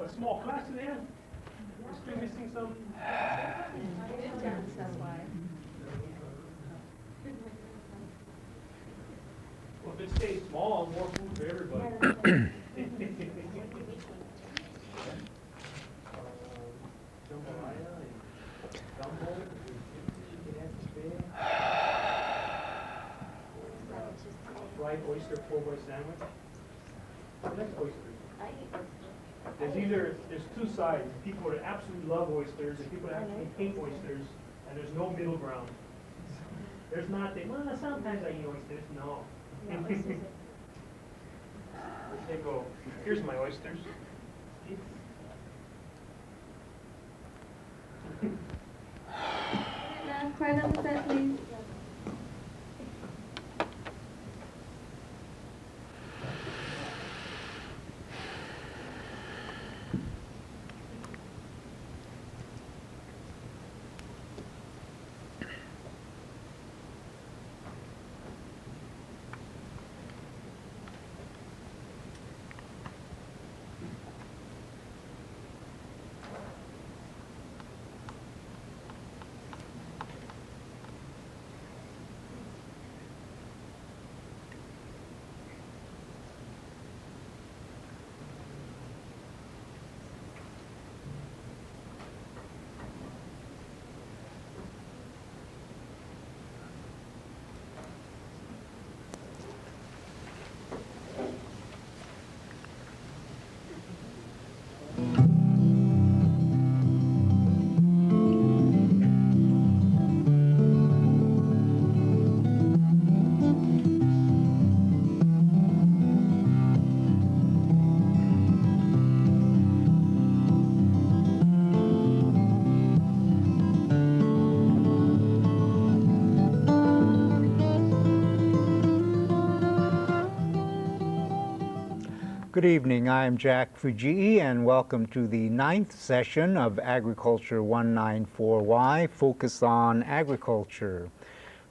A small class today? We're still missing some. That's why. Well, if it stays small, more food for everybody. Jambalaya and gumbo. Fried oyster po' boy sandwich. I like oysters. There's two sides. People that absolutely love oysters and people that actually hate oysters, and there's no middle ground. There's not well, sometimes I eat oysters. No. They go, here's my oysters. Right on the set, please. Good evening, I am Jack Fujii and welcome to the 9th session of Agriculture 194Y, Focus on Agriculture.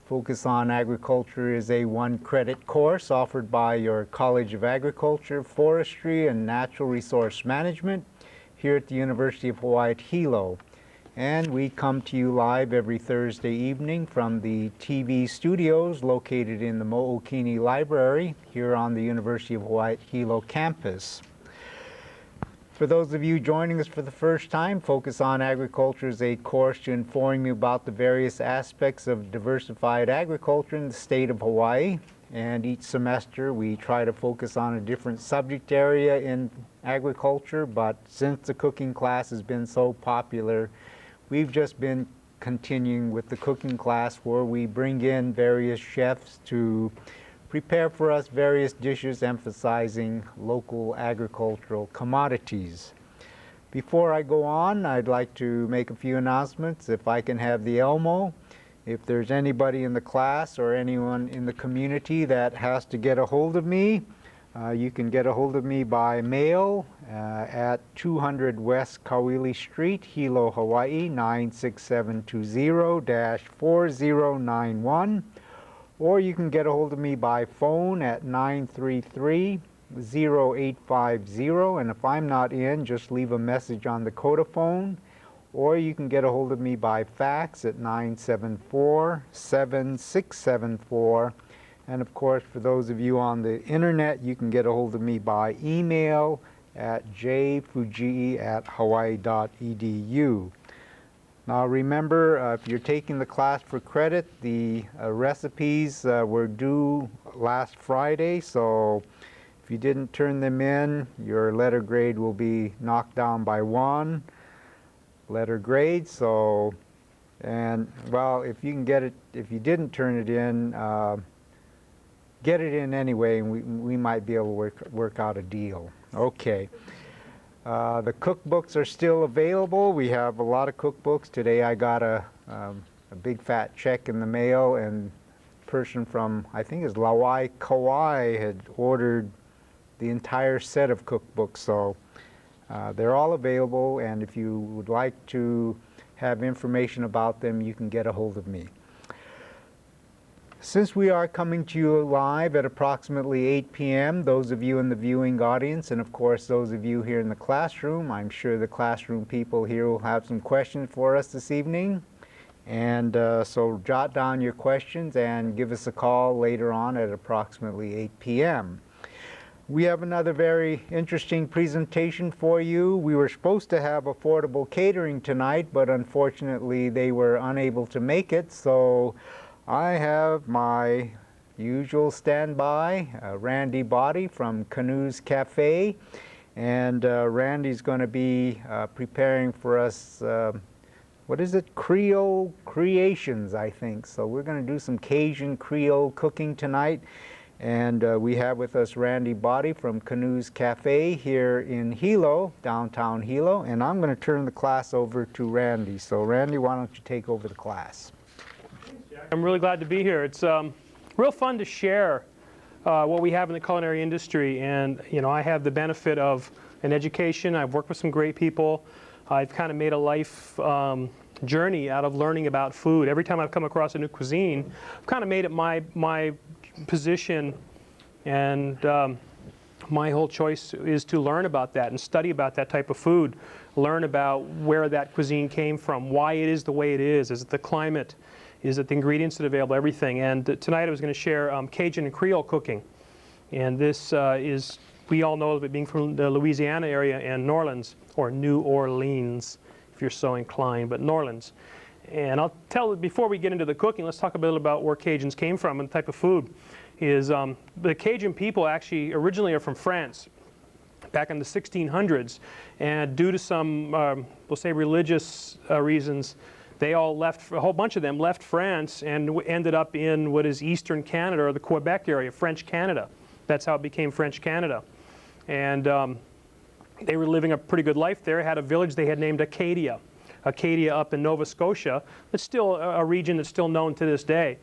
Focus on Agriculture is a one-credit course offered by your College of Agriculture, Forestry, and Natural Resource Management here at the University of Hawaii at Hilo. And we come to you live every Thursday evening from the TV studios located in the Mo'okini Library here on the University of Hawaii at Hilo campus. For those of you joining us for the first time, Focus on Agriculture is a course to inform you about the various aspects of diversified agriculture in the state of Hawaii. And each semester we try to focus on a different subject area in agriculture, but since the cooking class has been so popular, we've just been continuing with the cooking class where we bring in various chefs to prepare for us various dishes emphasizing local agricultural commodities. Before I go on, I'd like to make a few announcements. If I can have the Elmo, if there's anybody in the class or anyone in the community that has to get a hold of me, you can get a hold of me by mail at 200 West Kauili Street, Hilo, Hawaii, 96720-4091. Or you can get a hold of me by phone at 933-0850. And if I'm not in, just leave a message on the Codaphone. Or you can get a hold of me by fax at 974-7674. And of course, for those of you on the internet, you can get a hold of me by email at jfujii@hawaii.edu. Now remember, if you're taking the class for credit, the recipes were due last Friday, so if you didn't turn them in, your letter grade will be knocked down by 1 letter grade. So, and well, if you can get it, if you didn't turn it in, get it in anyway, and we might be able to work out a deal. Okay. The cookbooks are still available. We have a lot of cookbooks. Today I got a big fat check in the mail, and a person from, I think it's Lawai Kauai, had ordered the entire set of cookbooks. So they're all available, and if you would like to have information about them, you can get a hold of me. Since we are coming to you live at approximately 8 p.m., those of you in the viewing audience, and of course those of you here in the classroom, I'm sure the classroom people here will have some questions for us this evening. And so jot down your questions and give us a call later on at approximately 8 p.m. We have another very interesting presentation for you. We were supposed to have affordable catering tonight, but unfortunately they were unable to make it. So I have my usual standby, Randy Body from Canoes Cafe. And Randy's going to be preparing for us, what is it? Creole Creations, I think. So we're going to do some Cajun Creole cooking tonight. And we have with us Randy Body from Canoes Cafe here in Hilo, downtown Hilo. And I'm going to turn the class over to Randy. So Randy, why don't you take over the class? I'm really glad to be here. It's real fun to share what we have in the culinary industry. And, you know, I have the benefit of an education. I've worked with some great people. I've kind of made a life journey out of learning about food. Every time I've come across a new cuisine, I've kind of made it my position, and my whole choice is to learn about that and study about that type of food, learn about where that cuisine came from, why it is the way it is it the climate, is it the ingredients that are available, everything. And tonight I was going to share Cajun and Creole cooking. And this is, we all know it being from the Louisiana area and New Orleans, or New Orleans, if you're so inclined, but New Orleans. And I'll tell, before we get into the cooking, let's talk a bit about where Cajuns came from and the type of food. Is the Cajun people actually originally are from France, back in the 1600s. And due to some, we'll say religious reasons, they all left, a whole bunch of them left France and ended up in what is Eastern Canada, or the Quebec area, French Canada. That's how it became French Canada. And they were living a pretty good life there, had a village they had named Acadia. Acadia up in Nova Scotia. It's still a region that's still known to this day.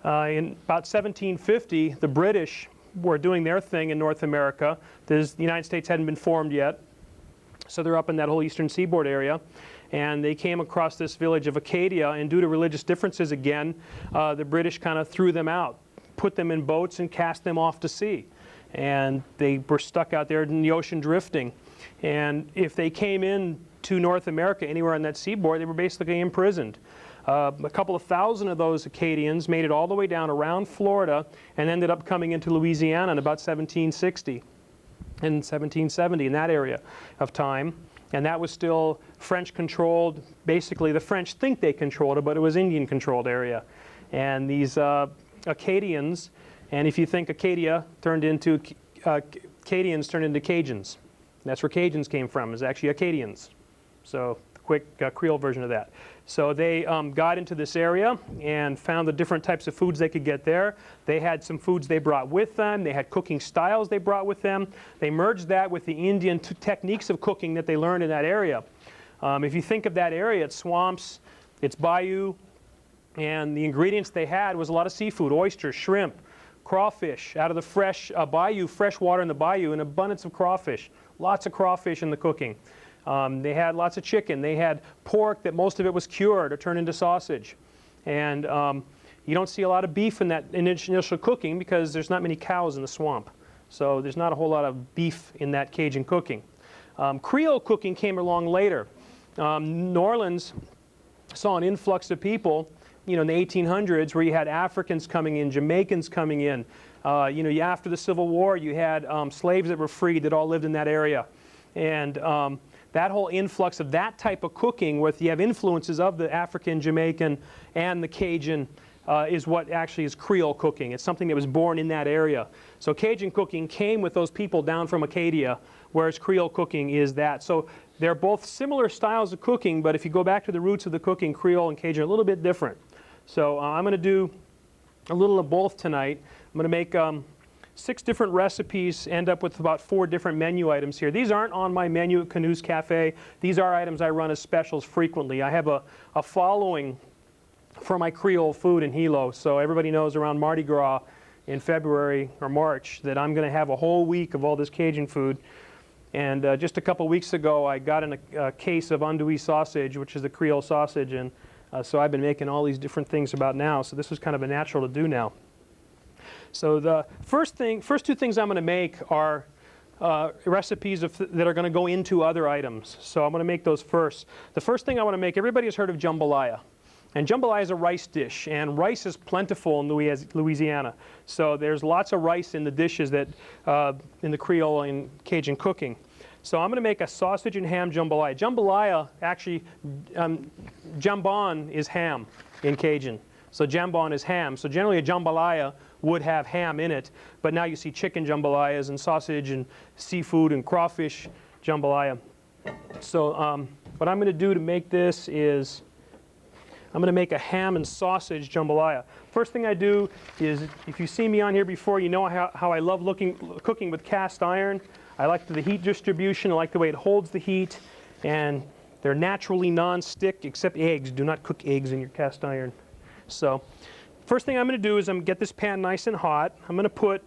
In about 1750, the British were doing their thing in North America. The United States hadn't been formed yet, so they're up in that whole eastern seaboard area. And they came across this village of Acadia, and due to religious differences again, the British kind of threw them out, put them in boats and cast them off to sea. And they were stuck out there in the ocean drifting. And if they came in to North America, anywhere on that seaboard, they were basically imprisoned. A couple of thousand of those Acadians made it all the way down around Florida and ended up coming into Louisiana in about 1760 and 1770, in that area of time. And that was still French-controlled. Basically, the French think they controlled it, but it was Indian-controlled area. And these Acadians, and if you think Acadia turned into, Acadians turned into Cajuns. That's where Cajuns came from, is actually Acadians. So the quick Creole version of that. So they got into this area and found the different types of foods they could get there. They had some foods they brought with them. They had cooking styles they brought with them. They merged that with the Indian techniques of cooking that they learned in that area. If you think of that area, it's swamps, it's bayou, and the ingredients they had was a lot of seafood, oysters, shrimp, crawfish, out of the fresh bayou, fresh water in the bayou, an abundance of crawfish. Lots of crawfish in the cooking. They had lots of chicken. They had pork that most of it was cured or turned into sausage. And you don't see a lot of beef in that initial cooking because there's not many cows in the swamp. So there's not a whole lot of beef in that Cajun cooking. Creole cooking came along later. New Orleans saw an influx of people, you know, in the 1800s, where you had Africans coming in, Jamaicans coming in. You know, after the Civil War, you had slaves that were freed that all lived in that area. And that whole influx of that type of cooking, where you have influences of the African, Jamaican, and the Cajun, is what actually is Creole cooking. It's something that was born in that area. So Cajun cooking came with those people down from Acadia, whereas Creole cooking is that. So they're both similar styles of cooking, but if you go back to the roots of the cooking, Creole and Cajun are a little bit different. So I'm going to do a little of both tonight. I'm going to make 6 different recipes, end up with about 4 different menu items here. These aren't on my menu at Canoes Cafe. These are items I run as specials frequently. I have a following for my Creole food in Hilo. So everybody knows around Mardi Gras in February or March that I'm going to have a whole week of all this Cajun food. And just a couple weeks ago, I got in a case of andouille sausage, which is the Creole sausage, and So I've been making all these different things about now, so this was kind of a natural to do now. So the first two things I'm going to make are recipes that are going to go into other items. So I'm going to make those first. The first thing I want to make, everybody has heard of jambalaya. And jambalaya is a rice dish, and rice is plentiful in Louisiana. So there's lots of rice in the dishes that in the Creole and Cajun cooking. So I'm going to make a sausage and ham jambalaya. Jambalaya, actually, jambon is ham in Cajun. So jambon is ham. So generally a jambalaya would have ham in it, but now you see chicken jambalayas and sausage and seafood and crawfish jambalaya. So what I'm going to do to make this is I'm going to make a ham and sausage jambalaya. First thing I do is, if you've seen me on here before, you know how I love cooking with cast iron. I like the heat distribution. I like the way it holds the heat, and they're naturally non-stick, except eggs. Do not cook eggs in your cast iron. So first thing I'm going to do is I'm going to get this pan nice and hot. I'm going to put,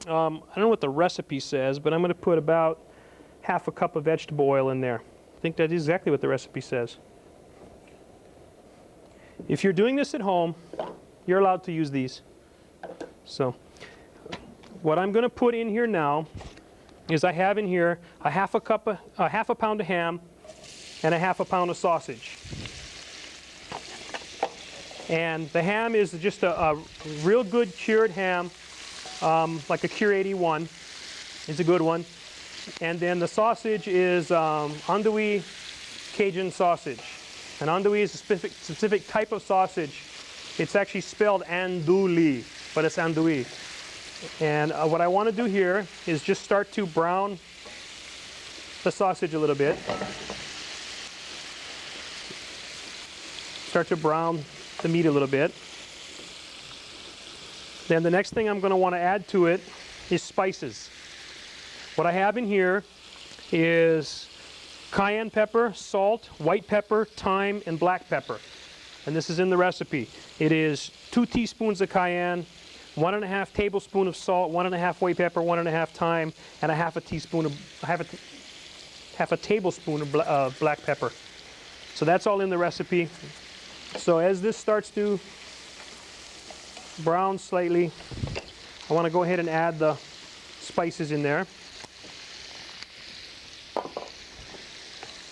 I don't know what the recipe says, but I'm going to put about half a cup of vegetable oil in there. I think that's exactly what the recipe says. If you're doing this at home, you're allowed to use these. So what I'm going to put in here now is I have in here a half a pound of ham and a half a pound of sausage. And the ham is just a real good cured ham, like a Cure 81 is a good one. And then the sausage is andouille Cajun sausage. And andouille is a specific type of sausage. It's actually spelled andouille, but it's andouille. And what I want to do here is just start to brown the sausage a little bit. Start to brown the meat a little bit. Then the next thing I'm going to want to add to it is spices. What I have in here is cayenne pepper, salt, white pepper, thyme, and black pepper. And this is in the recipe. It is 2 teaspoons of cayenne, 1.5 tablespoons of salt, 1.5 white pepper, 1.5 thyme, and half a tablespoon of black pepper. So that's all in the recipe. So as this starts to brown slightly, I want to go ahead and add the spices in there.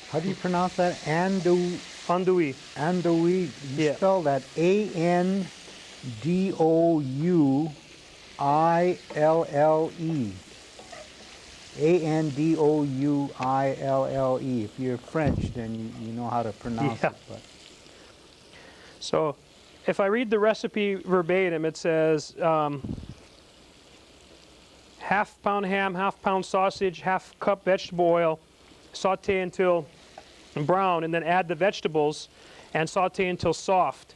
How do you pronounce that? Andouille. Andouille. You spell that A-N-D-O-U-I-L-L-E. A-N-D-O-U-I-L-L-E. If you're French, then you know how to pronounce it. But. So if I read the recipe verbatim, it says half pound ham, half pound sausage, half cup vegetable oil, saute until brown, and then add the vegetables and saute until soft.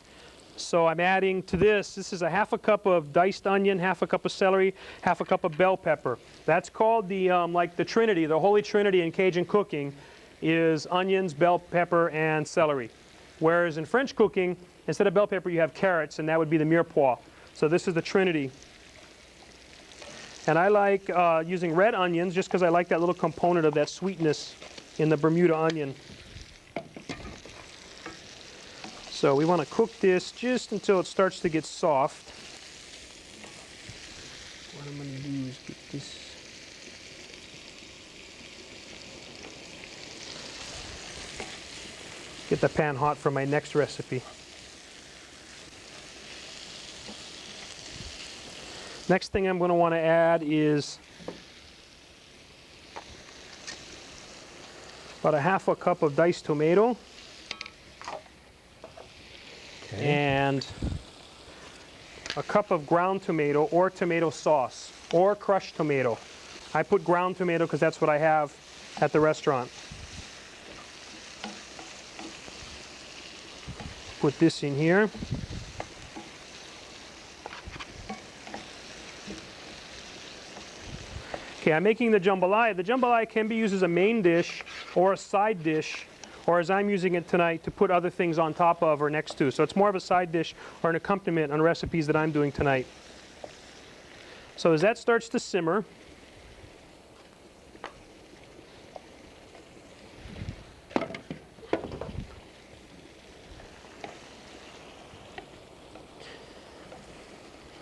So I'm adding to this is a half a cup of diced onion, half a cup of celery, half a cup of bell pepper. That's called the like the Trinity, the Holy Trinity in Cajun cooking is onions, bell pepper, and celery. Whereas in French cooking, instead of bell pepper, you have carrots, and that would be the mirepoix. So this is the Trinity. And I like using red onions just because I like that little component of that sweetness in the Bermuda onion. So we want to cook this just until it starts to get soft. What I'm going to do is get this. Get the pan hot for my next recipe. Next thing I'm going to want to add is about a half a cup of diced tomato. Okay. And a cup of ground tomato or tomato sauce or crushed tomato. I put ground tomato because that's what I have at the restaurant. Put this in here. Okay, I'm making the jambalaya. The jambalaya can be used as a main dish or a side dish, or as I'm using it tonight, to put other things on top of or next to. So it's more of a side dish or an accompaniment on recipes that I'm doing tonight. So as that starts to simmer,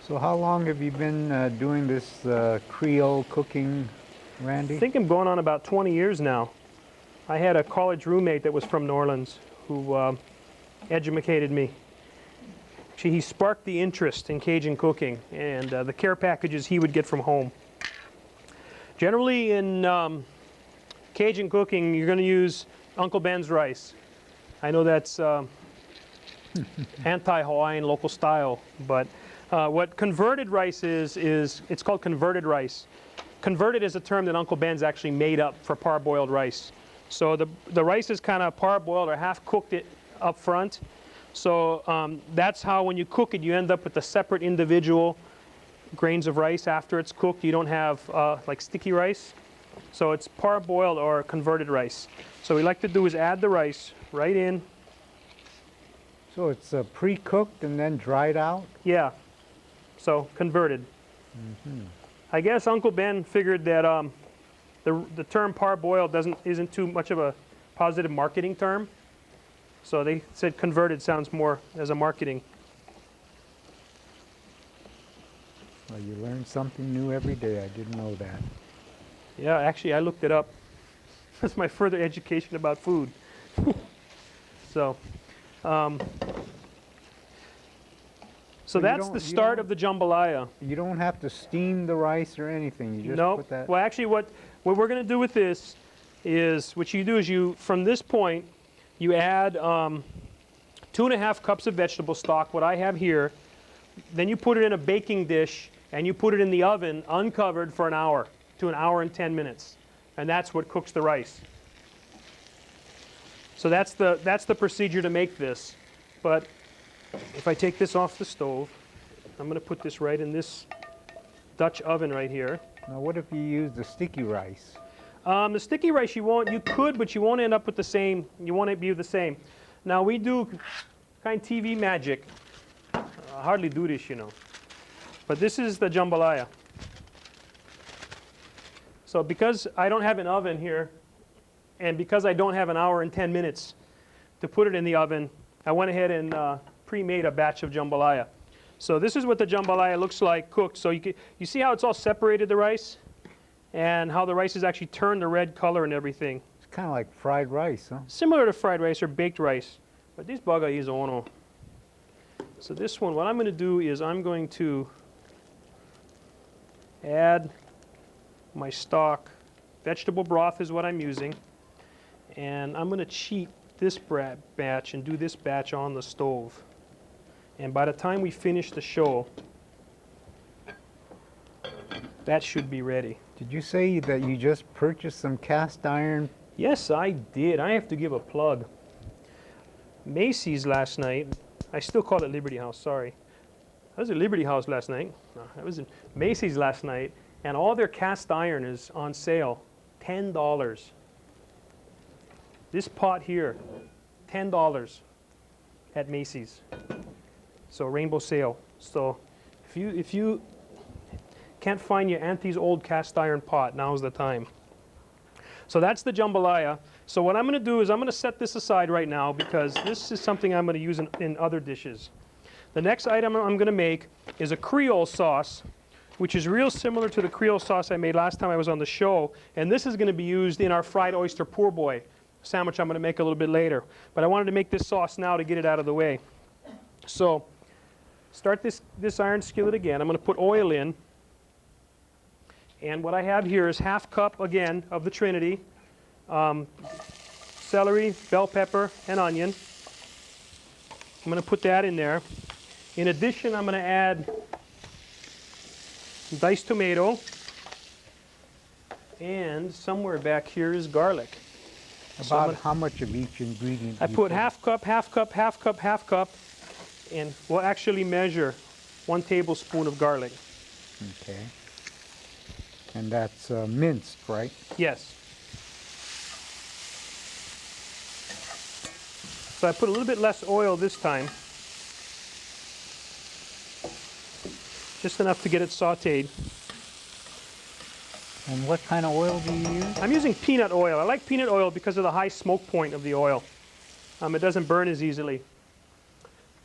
So how long have you been doing this Creole cooking, Randy? I think I'm going on about 20 years now. I had a college roommate that was from New Orleans who educated me. Actually, he sparked the interest in Cajun cooking and the care packages he would get from home. Generally in Cajun cooking, you're going to use Uncle Ben's rice. I know that's anti-Hawaiian local style, but what converted rice is it's called converted rice. Converted is a term that Uncle Ben's actually made up for parboiled rice. So the rice is kind of parboiled or half cooked it up front. So that's how when you cook it, you end up with the separate individual grains of rice after it's cooked. You don't have like sticky rice. So it's parboiled or converted rice. So what we like to do is add the rice right in. So it's pre-cooked and then dried out? Yeah, so converted. I guess Uncle Ben figured that the term parboiled isn't too much of a positive marketing term. So they said converted sounds more as a marketing. Well, you learn something new every day. I didn't know that. Yeah, actually I looked it up. That's my further education about food. So So that's the start of the jambalaya. You don't have to steam the rice or anything. You just No. put that. Well, actually, what we're going to do with this is what you do is from this point, you add 2.5 cups of vegetable stock, what I have here. Then you put it in a baking dish and you put it in the oven uncovered for an hour to an hour and 10 minutes. And that's what cooks the rice. So that's the procedure to make this. But if I take this off the stove, I'm going to put this right in this Dutch oven right here. Now, what if you use the sticky rice? The sticky rice you could, but you won't end up with the same. You won't be the same. Now we do kind of TV magic. I hardly do this, you know. But this is the jambalaya. So because I don't have an oven here, and because I don't have an hour and 10 minutes to put it in the oven, I went ahead and pre-made a batch of jambalaya. So this is what the jambalaya looks like cooked. So you see how it's all separated, the rice? And how the rice has actually turned the red color and everything. It's kind of like fried rice, huh? Similar to fried rice or baked rice. But this baga is ono. So this one, what I'm going to do is I'm going to add my stock. Vegetable broth is what I'm using. And I'm going to cheat this batch and do this batch on the stove. And by the time we finish the show, that should be ready. Did you say that you just purchased some cast iron? Yes, I did. I have to give a plug. Macy's last night, I still call it Liberty House, sorry. I was at Liberty House last night. No, I was at Macy's last night, and all their cast iron is on sale, $10. This pot here, $10 at Macy's. So rainbow sale. So if you can't find your auntie's old cast iron pot, now's the time. So that's the jambalaya. So what I'm going to do is I'm going to set this aside right now because this is something I'm going to use in other dishes. The next item I'm going to make is a Creole sauce, which is real similar to the Creole sauce I made last time I was on the show. And this is going to be used in our fried oyster poor boy sandwich I'm going to make a little bit later. But I wanted to make this sauce now to get it out of the way. So start this iron skillet again. I'm going to put oil in. And what I have here is 1/2 cup, again, of the Trinity. Celery, bell pepper, and onion. I'm going to put that in there. In addition, I'm going to add diced tomato. And somewhere back here is garlic. About how much of each ingredient? I put 1/2 cup, 1/2 cup, 1/2 cup, 1/2 cup. And we'll actually measure 1 tablespoon of garlic. Okay. And that's minced, right? Yes. So I put a little bit less oil this time. Just enough to get it sauteed. And what kind of oil do you use? I'm using peanut oil. I like peanut oil because of the high smoke point of the oil. It doesn't burn as easily.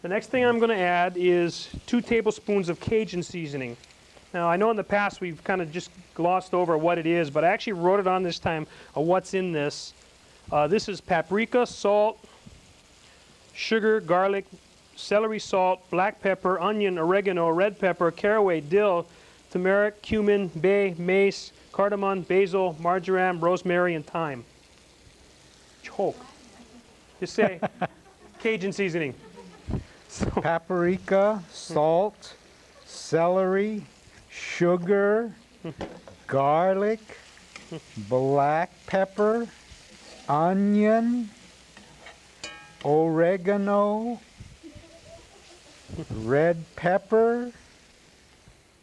The next thing I'm going to add is 2 tablespoons of Cajun seasoning. Now, I know in the past we've kind of just glossed over what it is, but I actually wrote it on this time of what's in this. This is paprika, salt, sugar, garlic, celery salt, black pepper, onion, oregano, red pepper, caraway, dill, turmeric, cumin, bay, mace, cardamom, basil, marjoram, rosemary, and thyme. Choke. Just say Cajun seasoning. So, Paprika, salt, celery, sugar, garlic, black pepper, onion, oregano, red pepper,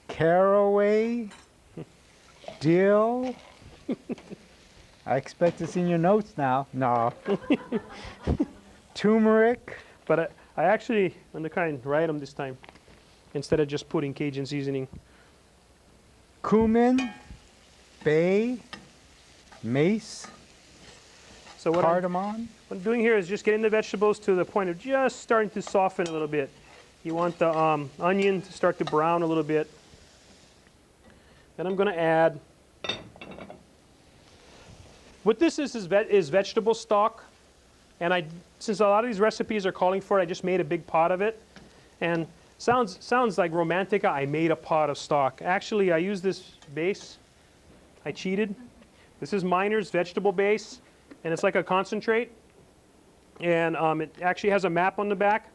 caraway, dill. I expect it's in your notes now. No. Turmeric. but I actually, I'm the kind, write them this time instead of just putting Cajun seasoning. Cumin, bay, mace, So what cardamom. I'm doing here is just getting the vegetables to the point of just starting to soften a little bit. You want the onion to start to brown a little bit. Then I'm going to add, what this is vegetable stock. And since a lot of these recipes are calling for it, I just made a big pot of it. And sounds like romantic. I made a pot of stock. Actually, I used this base. I cheated. This is Miner's vegetable base, and it's like a concentrate. And it actually has a map on the back.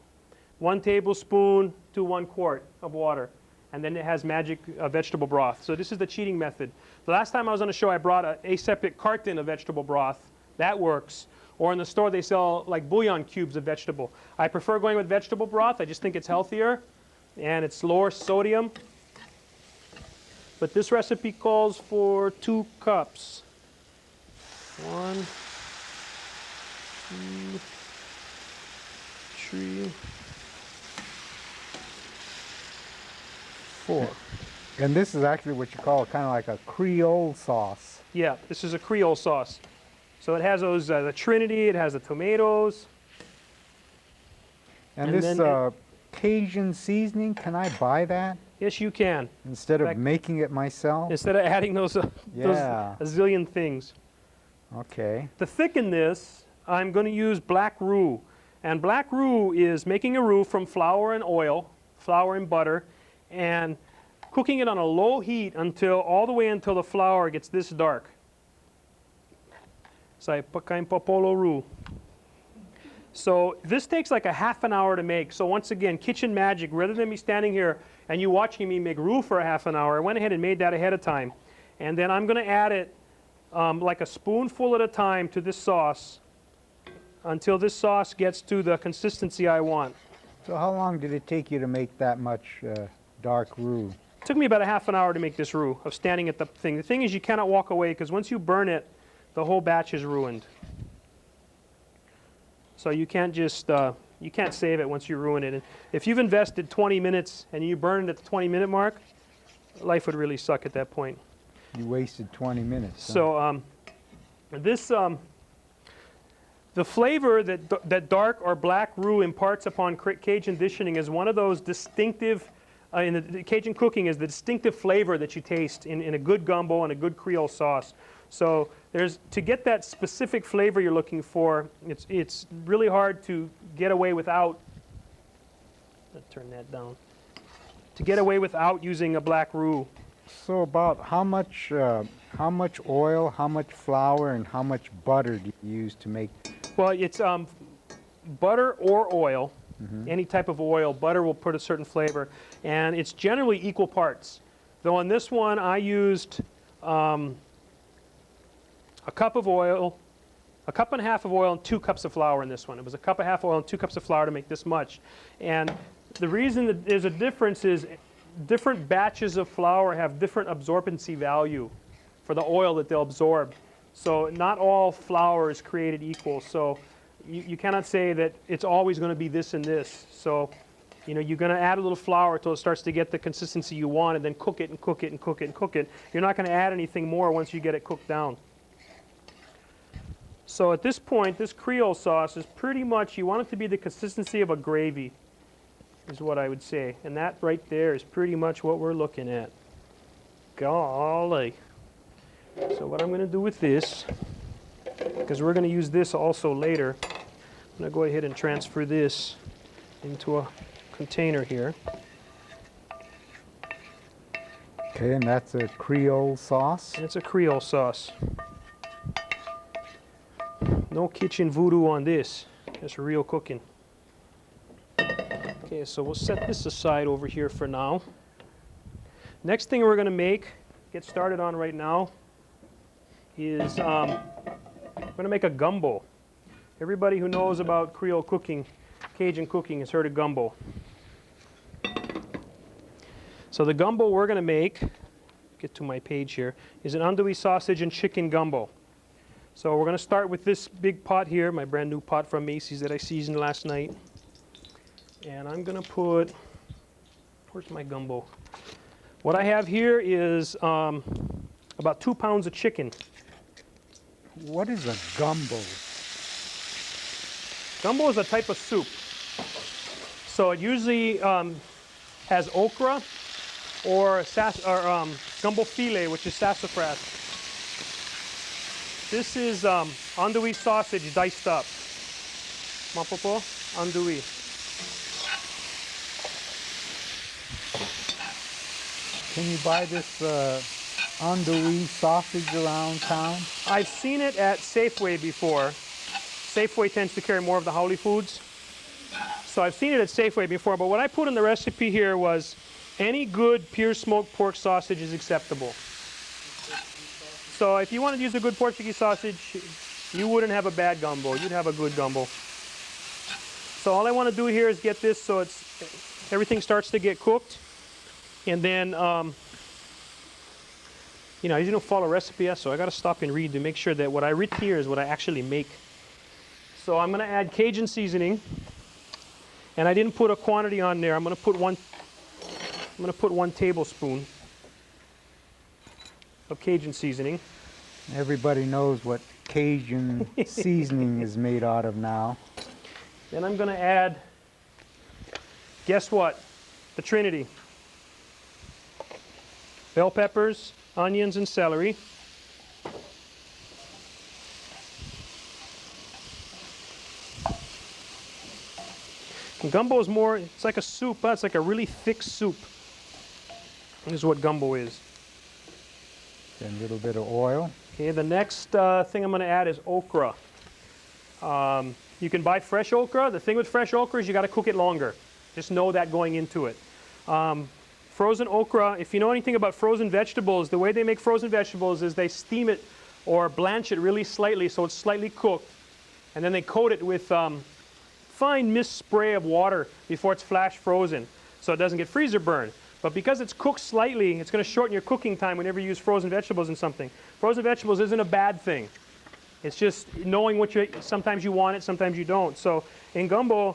1 tablespoon to 1 quart of water. And then it has magic vegetable broth. So this is the cheating method. The last time I was on the show, I brought an aseptic carton of vegetable broth. That works. Or in the store, they sell like bouillon cubes of vegetable. I prefer going with vegetable broth. I just think it's healthier, and it's lower sodium. But this recipe calls for 2 cups. 1, 2, 3, 4. And this is actually what you call kind of like a Creole sauce. Yeah, this is a Creole sauce. So it has those, the Trinity, it has the tomatoes. And And this then Cajun seasoning, can I buy that Yes, you can. instead In of fact- making it myself? Instead of adding those Yeah. a zillion things. Okay. To thicken this, I'm going to use black roux. And black roux is making a roux from flour and oil, flour and butter, and cooking it on a low heat all the way until the flour gets this dark. Sai pagkain popolo roux. So this takes like a half an hour to make. So once again, kitchen magic. Rather than me standing here and you watching me make roux for a half an hour, I went ahead and made that ahead of time. And then I'm going to add it like a spoonful at a time to this sauce until this sauce gets to the consistency I want. So how long did it take you to make that much dark roux? It took me about a half an hour to make this roux of standing at the thing. The thing is you cannot walk away because once you burn it, the whole batch is ruined. So you can't just, you can't save it once you ruin it. And if you've invested 20 minutes and you burn it at the 20-minute mark, life would really suck at that point. You wasted 20 minutes. huh? So the flavor that dark or black roux imparts upon Cajun dishing is one of those distinctive, in the Cajun cooking is the distinctive flavor that you taste in a good gumbo and a good Creole sauce. So to get that specific flavor you're looking for, it's really hard to get away without, let's turn that down, to get away without using a black roux. So about how much oil, how much flour, and how much butter do you use to make? Well, it's butter or oil, any type of oil. Butter will put a certain flavor, and it's generally equal parts. Though on this one, I used a cup of oil, a cup and a half of oil, and 2 cups of flour in this one. It was a cup and a half of oil and 2 cups of flour to make this much. And the reason that there's a difference is different batches of flour have different absorbency value for the oil that they'll absorb. So not all flour is created equal. So you cannot say that it's always going to be this and this. So you're going to add a little flour until it starts to get the consistency you want, and then cook it and cook it and cook it and cook it. You're not going to add anything more once you get it cooked down. So at this point, this Creole sauce is pretty much, you want it to be the consistency of a gravy. is what I would say. And that right there is pretty much what we're looking at. Golly. So what I'm going to do with this, because we're going to use this also later, I'm going to go ahead and transfer this into a container here. Okay, and that's a Creole sauce. And it's a Creole sauce. No kitchen voodoo on this. Just real cooking. Okay, so we'll set this aside over here for now. Next thing we're going to get started on right now, is we're going to make a gumbo. Everybody who knows about Creole cooking, Cajun cooking, has heard of gumbo. So the gumbo we're going to make, get to my page here, is an andouille sausage and chicken gumbo. So we're going to start with this big pot here, my brand new pot from Macy's that I seasoned last night. And I'm going to put, where's my gumbo? What I have here is about 2 pounds of chicken. What is a gumbo? Gumbo is a type of soup. So it usually has okra or gumbo filet, which is sassafras. This is andouille sausage diced up. Mapopo, andouille. Can you buy this andouille sausage around town? I've seen it at Safeway before. Safeway tends to carry more of the Howley foods. So I've seen it at Safeway before, but what I put in the recipe here was any good pure smoked pork sausage is acceptable. So if you wanted to use a good Portuguese sausage, you wouldn't have a bad gumbo. You'd have a good gumbo. So all I want to do here is get this so everything starts to get cooked. And then, you know, I usually don't follow recipe, so I got to stop and read to make sure that what I read here is what I actually make. So I'm going to add Cajun seasoning, and I didn't put a quantity on there. I'm going to put one tablespoon of Cajun seasoning. Everybody knows what Cajun seasoning is made out of now. Then I'm going to add, guess what? The Trinity. Bell peppers, onions, and celery. And gumbo is more, it's like a soup, but it's like a really thick soup. This is what gumbo is. And a little bit of oil. Okay, the next thing I'm going to add is okra. You can buy fresh okra. The thing with fresh okra is you got to cook it longer. Just know that going into it. Frozen okra, if you know anything about frozen vegetables, the way they make frozen vegetables is they steam it or blanch it really slightly so it's slightly cooked. And then they coat it with fine mist spray of water before it's flash frozen so it doesn't get freezer burn. But because it's cooked slightly, it's going to shorten your cooking time whenever you use frozen vegetables in something. Frozen vegetables isn't a bad thing. It's just knowing sometimes you want it, sometimes you don't. So in gumbo,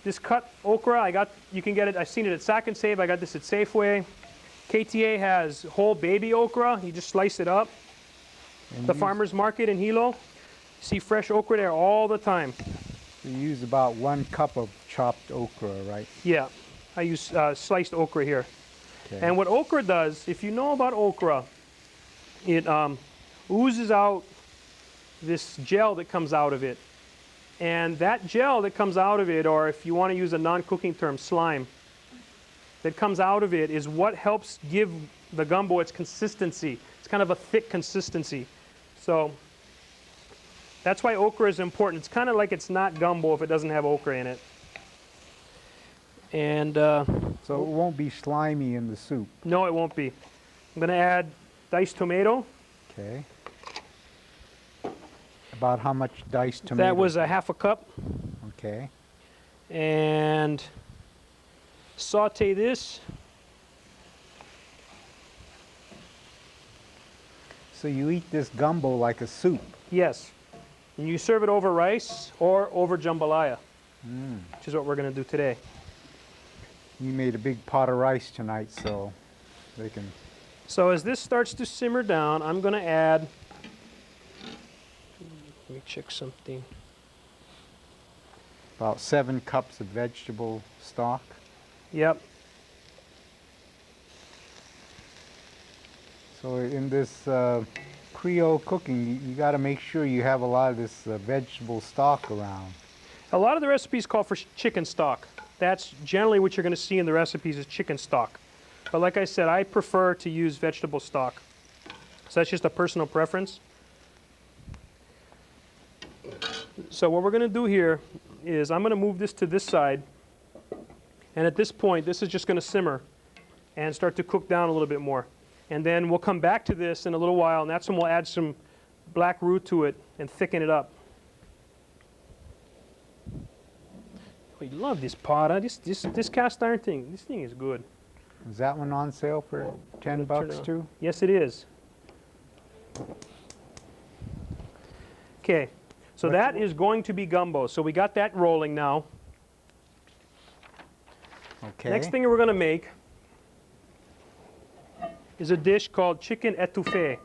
this cut okra, you can get it, I've seen it at Sack and Save, I got this at Safeway. KTA has whole baby okra, you just slice it up. And The farmer's market in Hilo, you see fresh okra there all the time. you use about 1 cup of chopped okra, right? Yeah, I use sliced okra here. Okay. And what okra does, if you know about okra, it oozes out this gel that comes out of it. And that gel that comes out of it, or if you want to use a non-cooking term, slime, that comes out of it is what helps give the gumbo its consistency. It's kind of a thick consistency. So that's why okra is important. It's kind of like it's not gumbo if it doesn't have okra in it. And So it won't be slimy in the soup. no, it won't be. I'm going to add diced tomato. Okay. About how much diced tomato? That was a ½ cup. Okay. And saute this. So you eat this gumbo like a soup. Yes. And you serve it over rice or over jambalaya, which is what we're going to do today. You made a big pot of rice tonight, so they can... So as this starts to simmer down, I'm going to add, let me check something. About 7 cups of vegetable stock. Yep. So in this Creole cooking, you got to make sure you have a lot of this vegetable stock around. A lot of the recipes call for chicken stock. That's generally what you're going to see in the recipes is chicken stock. But like I said, I prefer to use vegetable stock. So that's just a personal preference. So what we're going to do here is I'm going to move this to this side. And at this point, this is just going to simmer and start to cook down a little bit more. And then we'll come back to this in a little while, and that's when we'll add some black root to it and thicken it up. We love this pot. Huh? This cast iron thing, this thing is good. Is that one on sale for 10 bucks too? Yes, it is. Okay, so that is going to be gumbo. So we got that rolling now. Okay. Next thing we're going to make is a dish called chicken étouffée.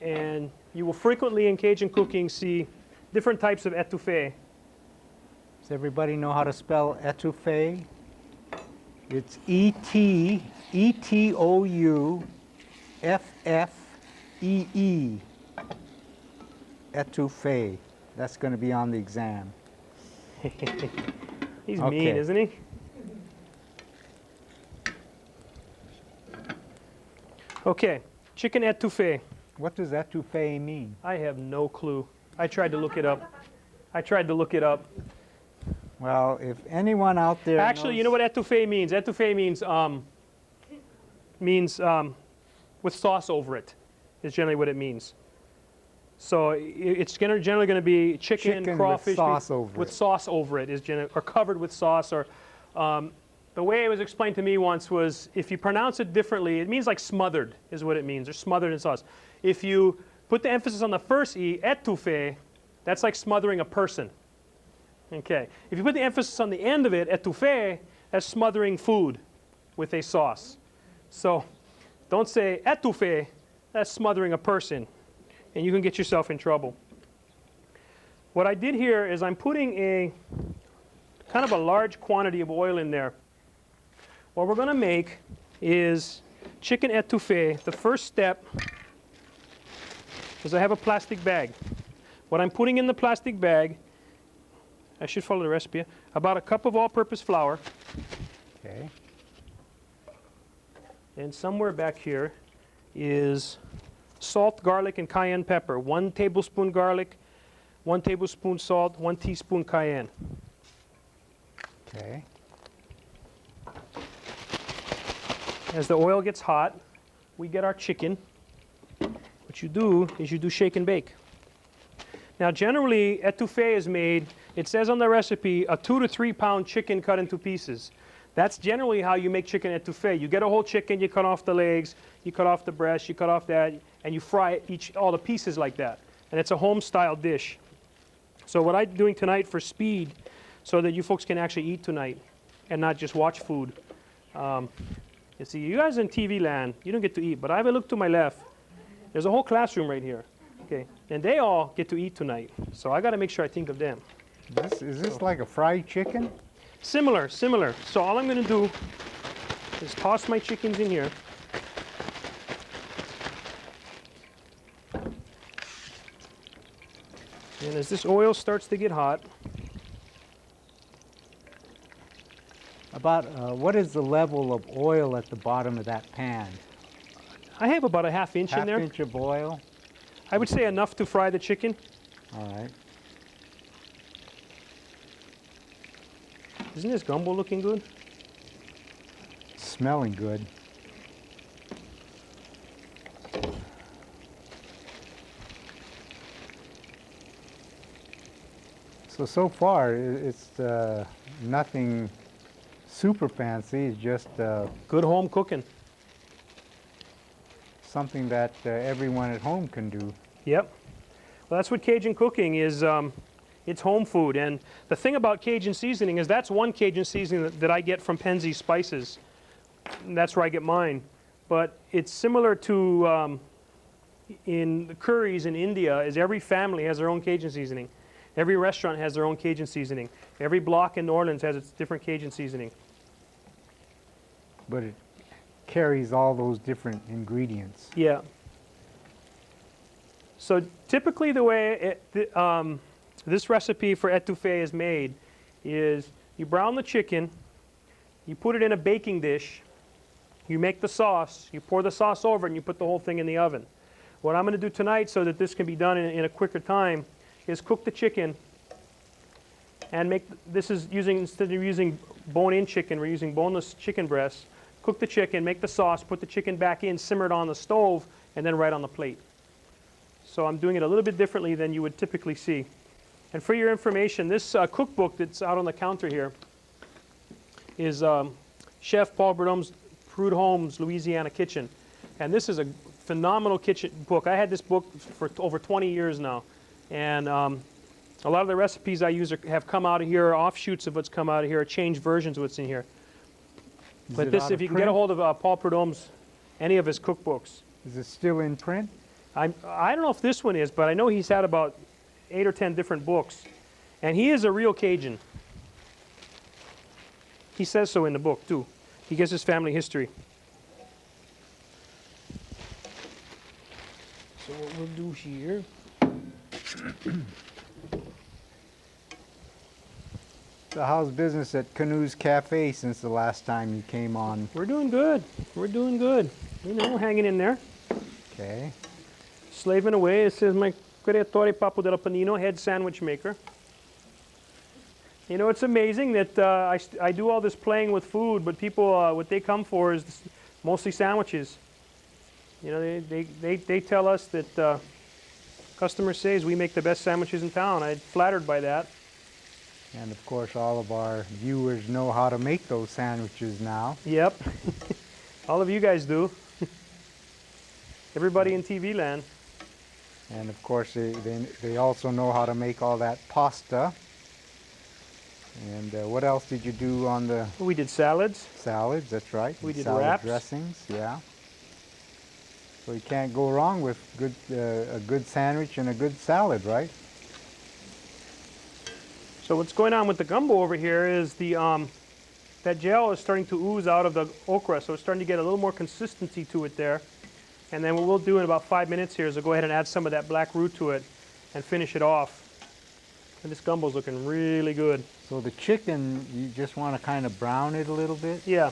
And you will frequently in Cajun cooking see different types of étouffée. Does everybody know how to spell étouffée? It's E-T-O-U-F-F-E-E. Étouffée. That's going to be on the exam. He's Okay. mean, isn't he? Okay, chicken étouffée. What does étouffée mean? I have no clue. I tried to look it up. Well, if anyone out there Actually, you know what étouffée means? Étouffée means with sauce over it, is generally what it means. So it's generally going to be chicken crawfish with sauce over it, is or covered with sauce. Or the way it was explained to me once was if you pronounce it differently, it means like smothered is what it means, or smothered in sauce. If you put the emphasis on the first E, étouffée, that's like smothering a person. Okay. If you put the emphasis on the end of it, étouffée, that's smothering food with a sauce. So don't say étouffée, that's smothering a person, and you can get yourself in trouble. What I did here is I'm putting a kind of a large quantity of oil in there. What we're going to make is chicken étouffée. The first step is I have a plastic bag. What I'm putting in the plastic bag, I should follow the recipe, about a cup of all-purpose flour. Okay. And somewhere back here is salt, garlic, and cayenne pepper. 1 tablespoon garlic, 1 tablespoon salt, 1 teaspoon cayenne. Okay. As the oil gets hot, we get our chicken. What you do is you do shake and bake. Now generally, étouffée is made, it says on the recipe, a 2 to 3 pound chicken cut into pieces. That's generally how you make chicken étouffée. You get a whole chicken, you cut off the legs, you cut off the breast, you cut off that, and you fry all the pieces like that. And it's a home-style dish. So what I'm doing tonight for speed, so that you folks can actually eat tonight and not just watch food. You see, you guys in TV land, you don't get to eat, but I have a look to my left. There's a whole classroom right here. Okay, and they all get to eat tonight. So I got to make sure I think of them. Is this like a fried chicken? Similar. So all I'm going to do is toss my chickens in here. And as this oil starts to get hot, What is the level of oil at the bottom of that pan? I have about a ½ inch in there. ½ inch of oil? I would say enough to fry the chicken. All right. Isn't this gumbo looking good? Smelling good. So far, it's nothing super fancy. It's just Good home cooking. something that everyone at home can do. Yep. Well, that's what Cajun cooking is. It's home food. And the thing about Cajun seasoning is that's one Cajun seasoning that I get from Penzeys Spices. And that's where I get mine. But it's similar to in the curries in India, is every family has their own Cajun seasoning. Every restaurant has their own Cajun seasoning. Every block in New Orleans has its different Cajun seasoning. But it carries all those different ingredients. Yeah. So typically the way this recipe for etouffee is made is you brown the chicken, you put it in a baking dish, you make the sauce, you pour the sauce over it, and you put the whole thing in the oven. What I'm going to do tonight so that this can be done in a quicker time is cook the chicken and make, this is using, instead of using bone-in chicken, we're using boneless chicken breasts. Cook the chicken, make the sauce, put the chicken back in, simmer it on the stove, and then right on the plate. So I'm doing it a little bit differently than you would typically see. And for your information, this cookbook that's out on the counter here is Chef Paul Prudhomme's Louisiana Kitchen. And this is a phenomenal kitchen book. I had this book for over 20 years now. And a lot of the recipes I use have come out of here, offshoots of what's come out of here, changed versions of what's in here. But this, if you can get a hold of Paul Prudhomme's, any of his cookbooks. Is it still in print? I don't know if this one is, but I know he's had about 8 or 10 different books. And he is a real Cajun. He says so in the book, too. He gives his family history. So what we'll do here... So how's business at Canoes Cafe since the last time you came on? We're doing good. We're doing good. You know, hanging in there. Okay. Slaving away. It says my creatore Papo della Panino, head sandwich maker. You know, it's amazing that I do all this playing with food, but people, what they come for is mostly sandwiches. You know, they tell us that customers say we make the best sandwiches in town. I'm flattered by that. And of course, all of our viewers know how to make those sandwiches now. Yep. All of you guys do. Everybody in TV land. And of course, they also know how to make all that pasta. And what else did you do on the... We did salads. Salads, that's right. We did salad wraps. Dressings, yeah. So you can't go wrong with a good sandwich and a good salad, right? So what's going on with the gumbo over here is that gel is starting to ooze out of the okra, so it's starting to get a little more consistency to it there. And then what we'll do in about 5 minutes here is we'll go ahead and add some of that black root to it and finish it off. And this gumbo's looking really good. So the chicken, you just want to kind of brown it a little bit? Yeah.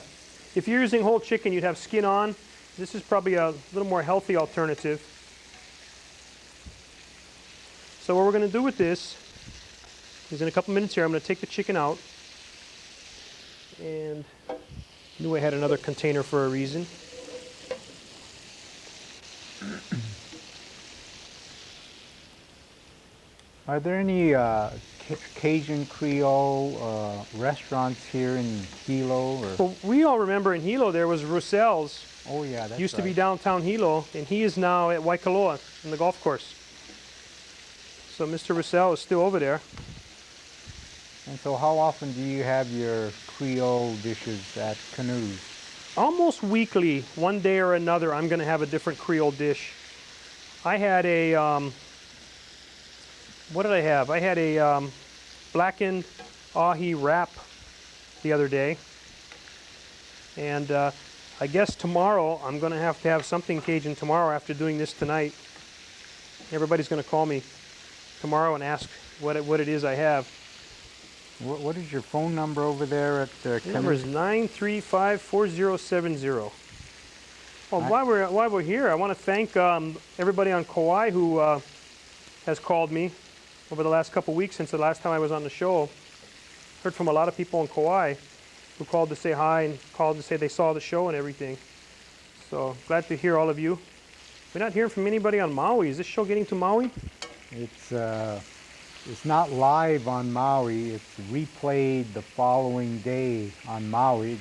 If you're using whole chicken, you'd have skin on. This is probably a little more healthy alternative. So what we're going to do with this is in a couple minutes here, I'm going to take the chicken out. And I knew I had another container for a reason. Are there any Cajun Creole restaurants here in Hilo? Or? Well, we all remember in Hilo there was Roussel's. Oh yeah, that's Used to right. be downtown Hilo, and he is now at Waikoloa in the golf course. So Mr. Roussel is still over there. And so how often do you have your Creole dishes at Canoes? Almost weekly, one day or another, I'm going to have a different Creole dish. I had a, what did I have? I had a blackened ahi wrap the other day. And I guess tomorrow, I'm going to have something Cajun tomorrow after doing this tonight. Everybody's going to call me tomorrow and ask what it is I have. What is your phone number over there at The number is 935-4070. Well, while we're here, I want to thank everybody on Kauai who has called me over the last couple weeks since the last time I was on the show. Heard from a lot of people in Kauai who called to say hi and called to say they saw the show and everything. So glad to hear all of you. We're not hearing from anybody on Maui. Is this show getting to Maui? It's not live on Maui. It's replayed the following day on Maui.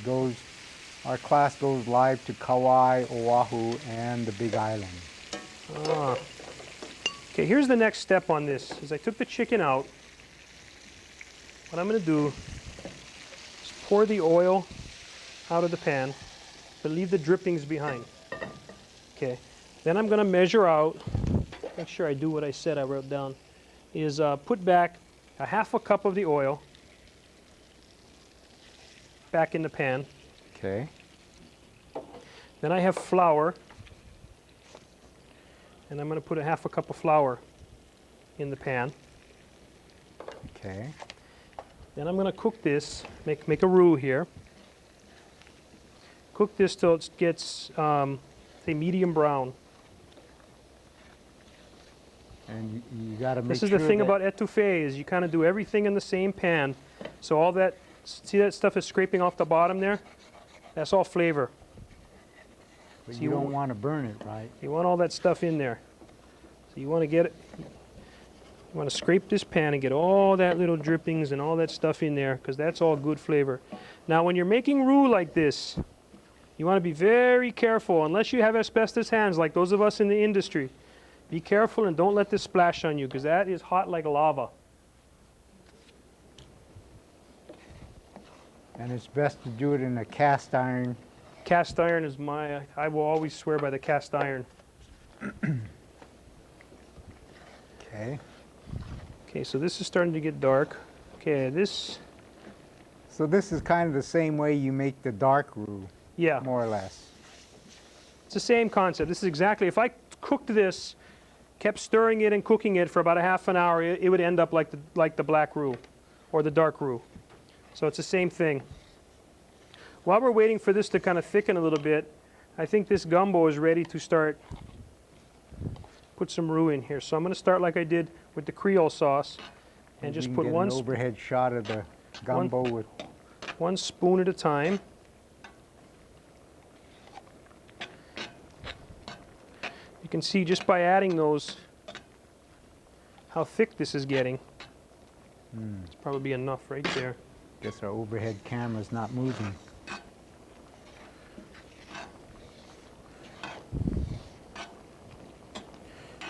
Our class goes live to Kauai, Oahu, and the Big Island. Ah. Okay, here's the next step on this. Is I took the chicken out. What I'm going to do is pour the oil out of the pan, but leave the drippings behind. Okay. Then I'm going to measure out, make sure I do what I said I wrote down, is put back a half a cup of the oil back in the pan. Okay. Then I have flour, and I'm going to put a half a cup of flour in the pan. Okay. Then I'm going to cook this, make a roux here. Cook this till it gets, say, medium brown. And you got to make This is sure the thing that about etouffee is you kind of do everything in the same pan. So all that, see that stuff is scraping off the bottom there? That's all flavor. but so you you- don't want to burn it, right? You want all that stuff in there. So you want to get it, you want to scrape this pan and get all that little drippings and all that stuff in there because that's all good flavor. Now when you're making roux like this, you want to be very careful unless you have asbestos hands like those of us in the industry. Be careful and don't let this splash on you because that is hot like lava. And it's best to do it in a cast iron. Cast iron is I will always swear by the cast iron. Okay. Okay, so this is starting to get dark. Okay, So this is kind of the same way you make the dark roux, yeah, more or less. it's the same concept. This is exactly, if I cooked this, kept stirring it and cooking it for about a half an hour, it would end up like the black roux or the dark roux. So it's the same thing. While we're waiting for this to kind of thicken a little bit, I think this gumbo is ready to start, put some roux in here. So I'm going to start like I did with the Creole sauce and Maybe just you can put get one, an overhead shot of the gumbo with. one spoon at a time. You can see just by adding those how thick this is getting. It's probably enough right there. Guess our overhead camera's not moving.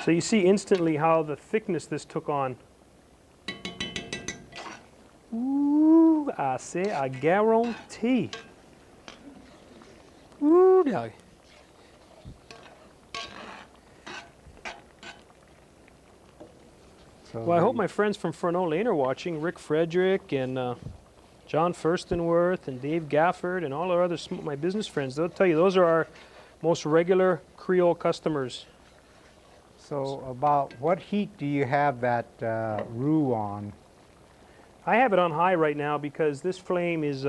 So you see instantly how the thickness this took on. Ooh, I say I guarantee. Ooh, dog. So Well, I hope my friends from Fresno Lane are watching. Rick Frederick and John Furstenworth and Dave Gafford and all our other my business friends. They'll tell you those are our most regular Creole customers. So about what heat do you have that roux on? I have it on high right now because this flame is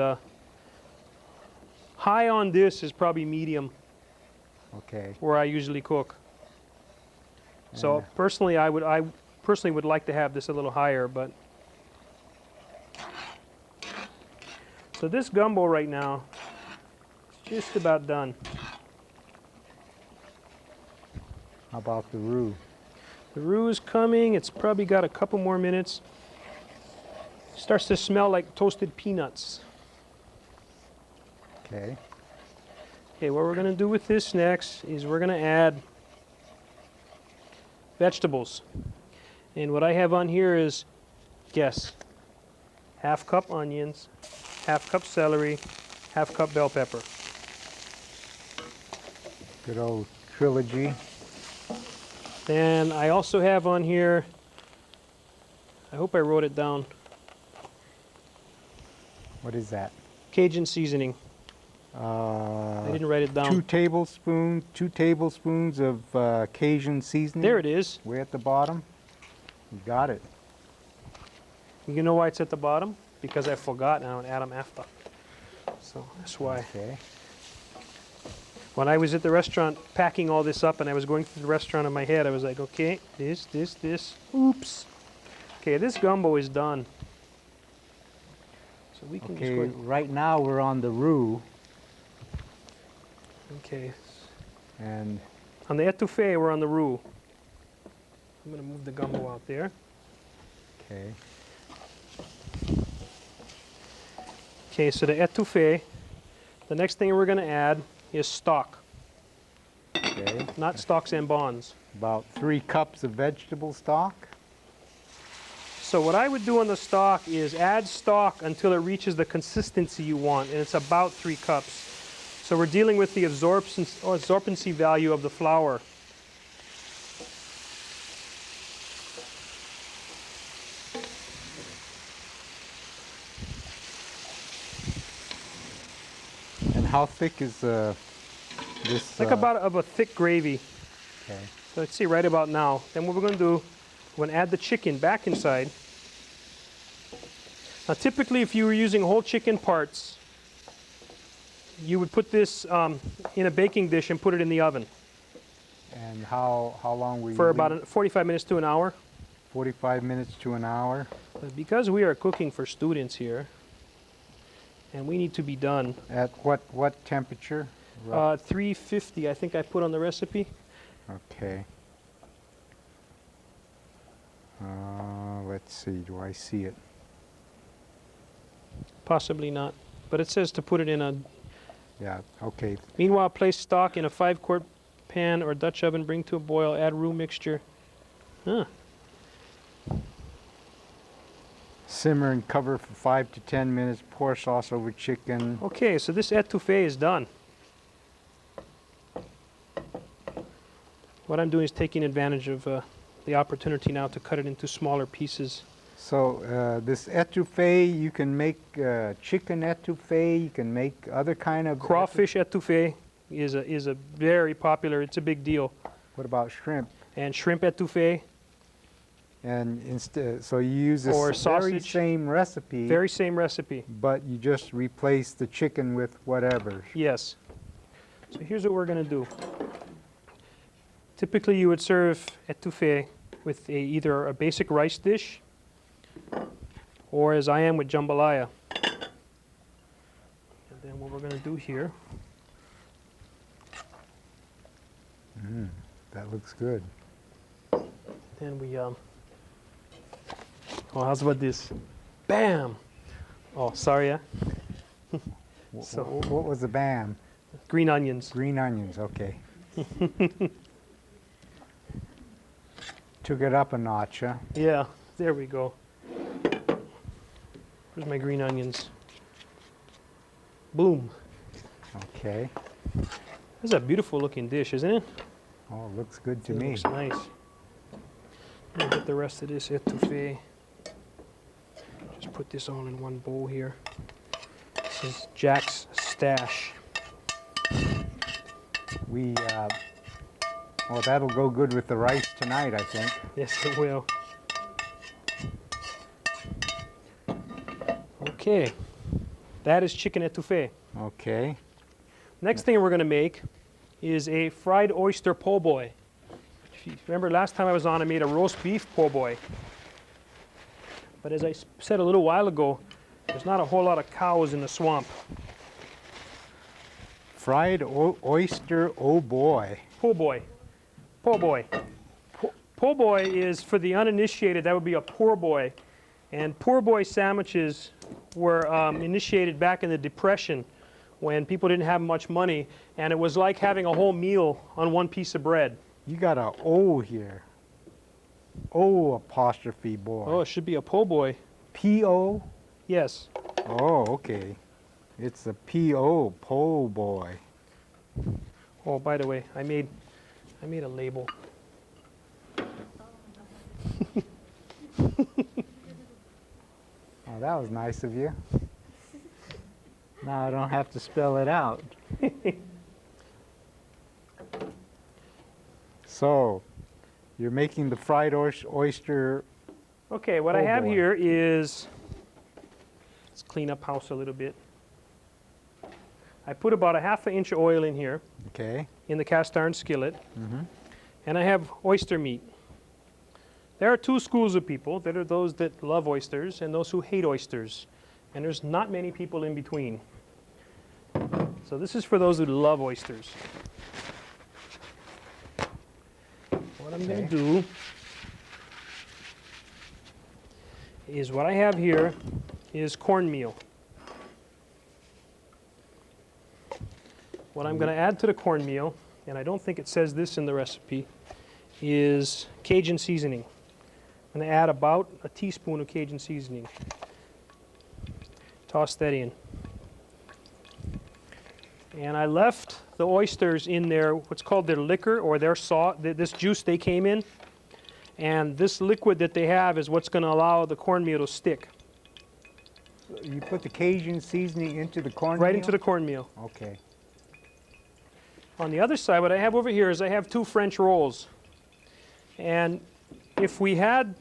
high on this is probably medium Okay. where I usually cook. So And- personally, I personally would like to have this a little higher, but so this gumbo right now is just about done. How about the roux? The roux is coming. It's probably got a couple more minutes. Starts to smell like toasted peanuts. Okay. Okay, what we're going to do with this next is we're going to add vegetables. And what I have on here is, guess, half cup onions, half cup celery, half cup bell pepper. Good old trilogy. Then I also have on here, I hope I wrote it down, What is that? Cajun seasoning. I didn't write it down. 2 tablespoons of Cajun seasoning. There it is. Way at the bottom. You got it. You know why it's at the bottom? Because I forgot now and add them after. So that's why. Okay. When I was at the restaurant packing all this up and I was going through the restaurant in my head, I was like, okay, this. Oops. Okay, this gumbo is done. So we can just Okay. go ahead. Right now we're on the roux, Okay. and On the etouffee, we're on the roux. I'm going to move the gumbo out there. okay. Okay, so the etouffee, the next thing we're going to add is stock, Okay. not stocks and bonds. About 3 cups of vegetable stock. So what I would do on the stock is add stock until it reaches the consistency you want, and it's about 3 cups. So we're dealing with the absorbency value of the flour. how thick is this? Like about of a thick gravy. Okay. So let's see, right about now. Then what we're going to do, we're going to add the chicken back inside. Now typically if you were using whole chicken parts, you would put this in a baking dish and put it in the oven. And how long will you For leave? about 45 minutes to an hour. 45 minutes to an hour. But because we are cooking for students here, and we need to be done. At what temperature? 350, I think I put on the recipe. Okay. Let's see, do I see it? Possibly not. But it says to put it in a... Yeah, okay. Meanwhile, place stock in a 5-quart pan or Dutch oven, bring to a boil, add roux mixture. Huh. Simmer and cover for 5 to 10 minutes. Pour sauce over chicken. Okay, so this etouffee is done. What I'm doing is taking advantage of the opportunity now to cut it into smaller pieces. So this etouffee, you can make chicken etouffee. You can make other kind of Crawfish etouffee is a very popular. It's a big deal. What about shrimp? And shrimp etouffee. And instead, so you use this Or very sausage. same recipe, Very same recipe. but you just replace the chicken with whatever. Yes. So here's what we're going to do. Typically, you would serve etouffee with either a basic rice dish, or as I am with jambalaya. And then what we're going to do here, That looks good. then we, oh, how's about this? Bam! Oh, sorry, yeah? So- What was the bam? Green onions. Green onions, okay. Took it up a notch, huh? Yeah, there we go. Where's my green onions? Boom. Okay. This is a beautiful looking dish, isn't it? Oh, looks good to It me. looks nice. Let me get the rest of this etouffee. Just put this all in one bowl here. This is Jack's stash. Well, that'll go good with the rice tonight, I think. Yes, it will. Okay, that is chicken etouffee. Okay. Next thing we're going to make is a fried oyster po' boy. If you remember last time I was on, I made a roast beef po' boy. But as I said a little while ago, there's not a whole lot of cows in the swamp. Fried oyster, oh boy. Po' boy. Po' boy. Po' boy is, for the uninitiated, that would be a poor boy. And poor boy sandwiches were initiated back in the Depression when people didn't have much money, and it was like having a whole meal on one piece of bread. You got a O here. O apostrophe boy. Oh, it should be a po' boy. P-O? Yes. Oh, okay. It's a P-O, po' boy. Oh, by the way, I made a label. Oh, that was nice of you. Now I don't have to spell it out. So, you're making the fried oyster. Okay, what I Po' have boy. here is, let's clean up house a little bit. I put about a ½ inch of oil in here Okay. in the cast iron skillet, and I have oyster meat. There are two schools of people. There are those that love oysters and those who hate oysters, and there's not many people in between. So this is for those who love oysters. What I'm going to do is, what I have here is cornmeal. What I'm going to add to the cornmeal, and I don't think it says this in the recipe, is Cajun seasoning. I'm going to add about a teaspoon of Cajun seasoning. Toss that in. And I left the oysters in their, what's called their liquor, or their sauce, this juice they came in. And this liquid that they have is what's going to allow the cornmeal to stick. You put the Cajun seasoning into the cornmeal? Right into the cornmeal. Okay. On the other side, what I have over here is I have 2 French rolls. And if we had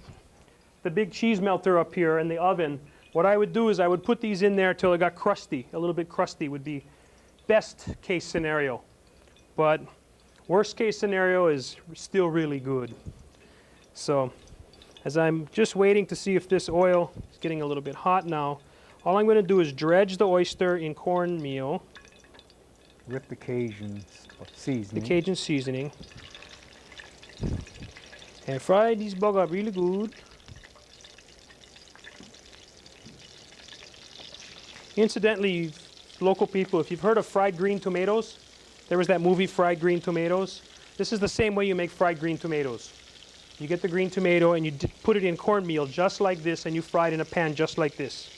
the big cheese melter up here in the oven, what I would do is I would put these in there till it got crusty. A little bit crusty would be best case scenario. But worst case scenario is still really good. So as I'm just waiting to see if this oil is getting a little bit hot now, all I'm going to do is dredge the oyster in cornmeal. With the Cajun seasoning. The Cajun seasoning. And fry these bug up really good. Incidentally, local people, if you've heard of fried green tomatoes, there was that movie Fried Green Tomatoes. This is the same way you make fried green tomatoes. You get the green tomato and you put it in cornmeal just like this, and you fry it in a pan just like this.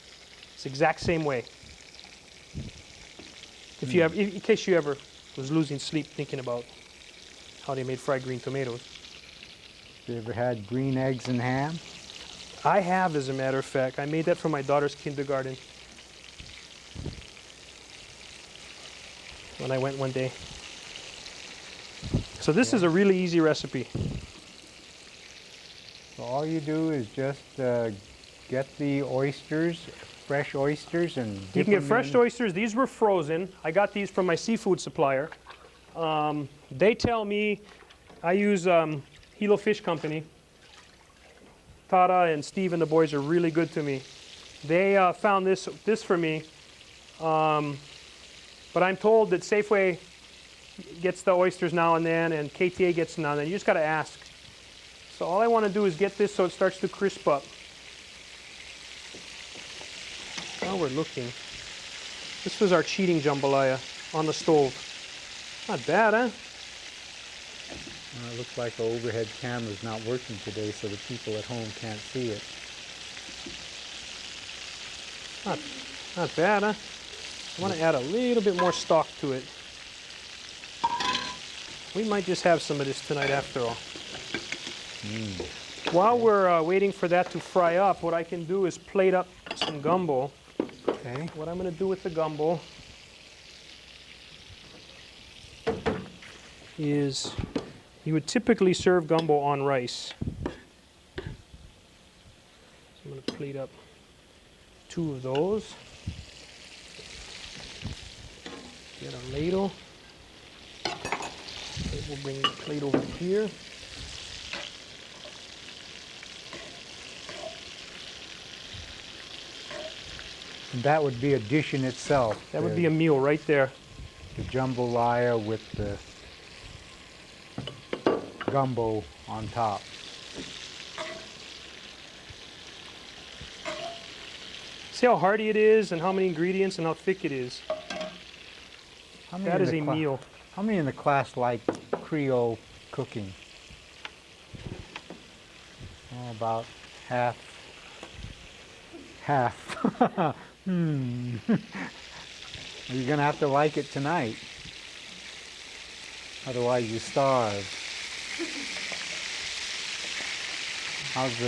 It's the exact same way. If you have, in case you ever was losing sleep thinking about how they made fried green tomatoes. You ever had green eggs and ham? I have, as a matter of fact. I made that for my daughter's kindergarten when I went one day. So this is a really easy recipe. So all you do is just get the oysters, fresh oysters, and You dip can get them fresh in. oysters. These were frozen. I got these from my seafood supplier. They tell me, I use Hilo Fish Company. Tara and Steve and the boys are really good to me. They found this for me. But I'm told that Safeway gets the oysters now and then, and KTA gets them now and then. You just got to ask. So all I want to do is get this so it starts to crisp up. While we're looking, this was our cheating jambalaya on the stove. Not bad, huh? It looks like the overhead camera's not working today, so the people at home can't see it. Not bad, huh? I want to add a little bit more stock to it. We might just have some of this tonight after all. While we're waiting for that to fry up, what I can do is plate up some gumbo. Okay. What I'm going to do with the gumbo is you would typically serve gumbo on rice. So I'm going to plate up 2 of those. Get a ladle. Okay, we'll bring the plate over here. And that would be a dish in itself. That would be a meal right there. The jambalaya with the gumbo on top. See how hearty it is and how many ingredients and how thick it is. How many That in is the a cla- meal. How many in the class like Creole cooking? Oh, about half. Half. You're gonna have to like it tonight. Otherwise you starve. How's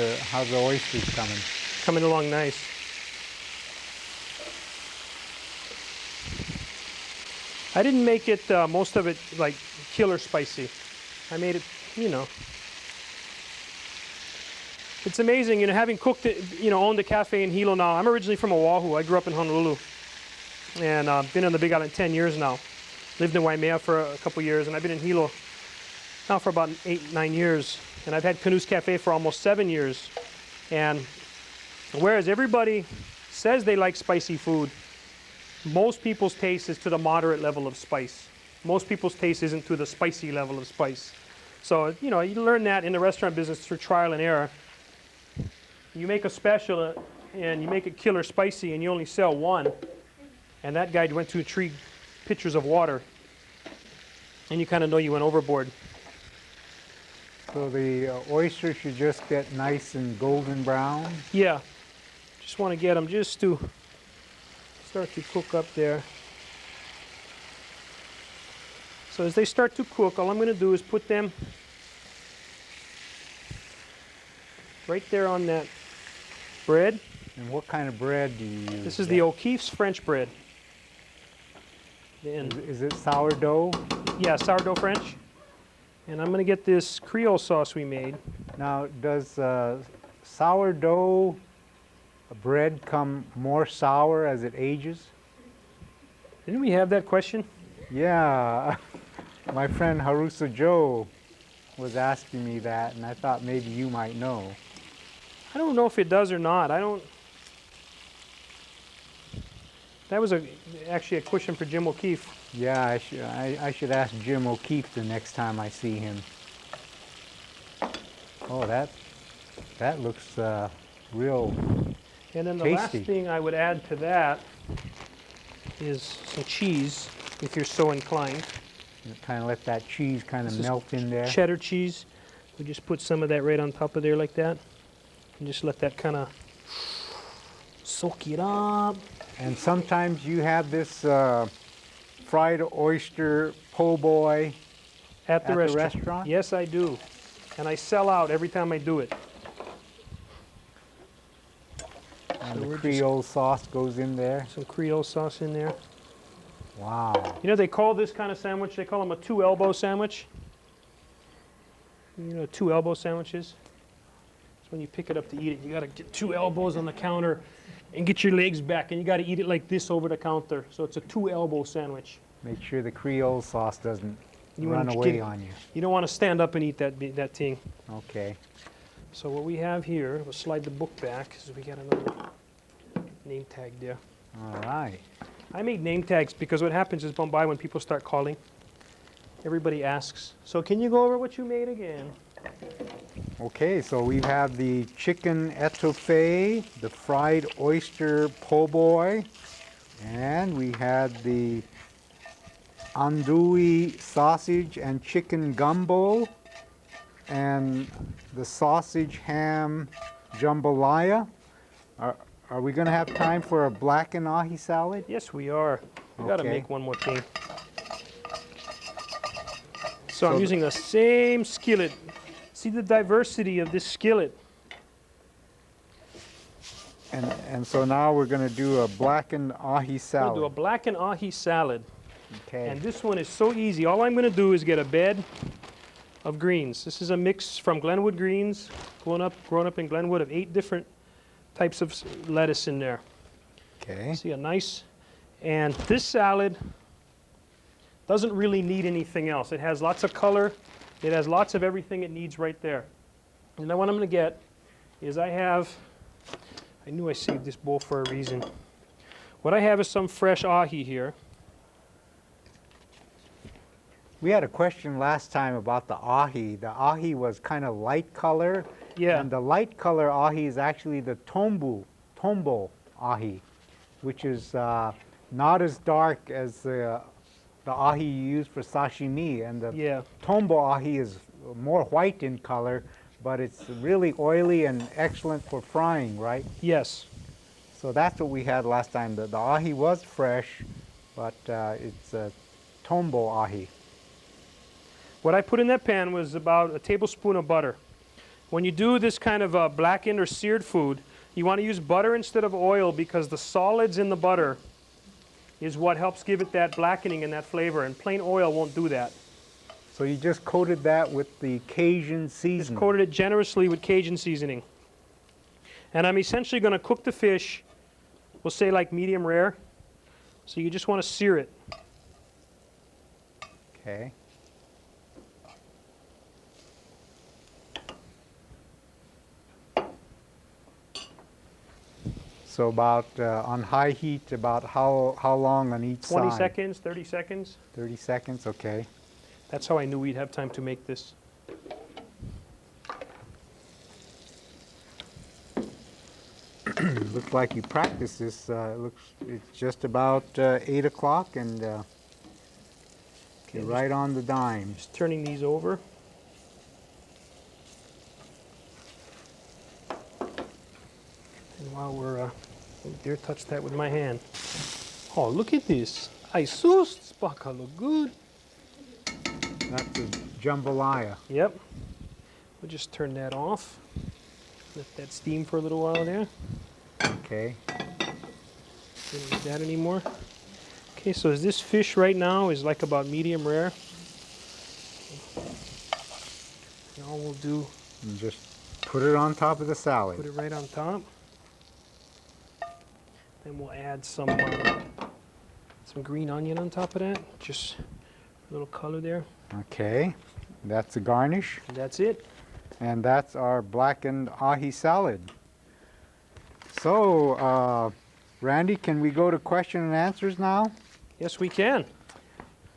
the oysters coming? Coming along nice. I didn't make it, most of it, like killer spicy. I made it, you know. It's amazing, you know, having cooked it, you know, owned a cafe in Hilo now. I'm originally from Oahu. I grew up in Honolulu. And been on the Big Island 10 years now. Lived in Waimea for a couple years, and I've been in Hilo now for about 8, 9 years. And I've had Canoe's Cafe for almost 7 years. And whereas everybody says they like spicy food, most people's taste is to the moderate level of spice. Most people's taste isn't to the spicy level of spice. So, you know, you learn that in the restaurant business through trial and error. You make a special and you make it killer spicy and you only sell 1. And that guy went to 3 pitchers of water. And you kind of know you went overboard. So the oysters should just get nice and golden brown. Yeah, just want to get them just to start to cook up there. So as they start to cook, all I'm going to do is put them right there on that bread. And what kind of bread do you use? This is the O'Keeffe's French bread. And Is it sourdough? Yeah, sourdough French. And I'm going to get this Creole sauce we made. Now, does sourdough bread come more sour as it ages? Didn't we have that question? Yeah, my friend Harusa Joe was asking me that, and I thought maybe you might know. I don't know if it does or not. I don't. That was actually a question for Jim O'Keefe. Yeah, I should ask Jim O'Keefe the next time I see him. Oh, that looks real And then the tasty. last thing I would add to that is some cheese, if you're so inclined. Kind of let that cheese kind of This is melt in there. Cheddar cheese. We just put some of that right on top of there like that. And just let that kind of soak it up. And sometimes you have this fried oyster po' boy At the at the restaurant. restaurant? Yes, I do. And I sell out every time I do it. And So the we're just- Creole sauce goes in there. Some Creole sauce in there. Wow. You know, they call this kind of sandwich, they call them a two-elbow sandwich. You know, two elbow sandwiches? It's when you pick it up to eat it, you got to get two elbows on the counter and get your legs back, and you got to eat it like this over the counter. So it's a two-elbow sandwich. Make sure the Creole sauce doesn't You run wanna away get- on you. You don't want to stand up and eat that thing. Okay. So what we have here, we'll slide the book back because we got another name tag there. All right. I made name tags because what happens is Bombay, when people start calling, everybody asks, so can you go over what you made again? Okay, so we have the chicken etouffee, the fried oyster po' boy, and we had the andouille sausage and chicken gumbo, and the sausage ham jambalaya. Are we going to have time for a blackened ahi salad? Yes, we are. We got to Okay. make one more thing. So I'm the- using the same skillet. See the diversity of this skillet. And so now we're going to do a blackened ahi I'm going salad. to do a blackened ahi salad. Okay. And this one is so easy. All I'm going to do is get a bed of greens. This is a mix from Glenwood greens, grown up in Glenwood, of 8 different types of lettuce in there. Okay. See a nice, and this salad doesn't really need anything else. It has lots of color. It has lots of everything it needs right there. And then what I'm going to get is I knew I saved this bowl for a reason. What I have is some fresh ahi here. We had a question last time about the ahi. The ahi was kind of light color. Yeah. And the light color ahi is actually the tombo ahi, which is not as dark as the ahi you use for sashimi. And the Yeah. tombo ahi is more white in color, but it's really oily and excellent for frying, right? Yes. So that's what we had last time. The ahi was fresh, but it's a tombo ahi. What I put in that pan was about a tablespoon of butter. When you do this kind of blackened or seared food, you want to use butter instead of oil because the solids in the butter is what helps give it that blackening and that flavor, and plain oil won't do that. So you just coated that with the Cajun Just seasoning. coated it generously with Cajun seasoning. And I'm essentially going to cook the fish, we'll say like medium rare. So you just want to sear it. Okay. So about on high heat, about how long on each 20 side? seconds, 30 seconds. 30 seconds, okay. That's how I knew we'd have time to make this. Looks like you practiced this. It's just about 8 o'clock and you're right on the dime. Just turning these over. And while we're, oh dear, touch that with my hand. Oh, look at this. Ay sus, this baka look good. That's the jambalaya. Yep. We'll just turn that off. Let that steam for a little while there. Okay. Don't need that anymore. Okay, so this fish right now is like about medium rare. do, And just put it on top of the put salad. it right on top. Then we'll add some green onion on top of that, just a little color there. Okay, that's the garnish. And that's it. And that's our blackened ahi salad. So, Randy, can we go to question and answers now? Yes, we can.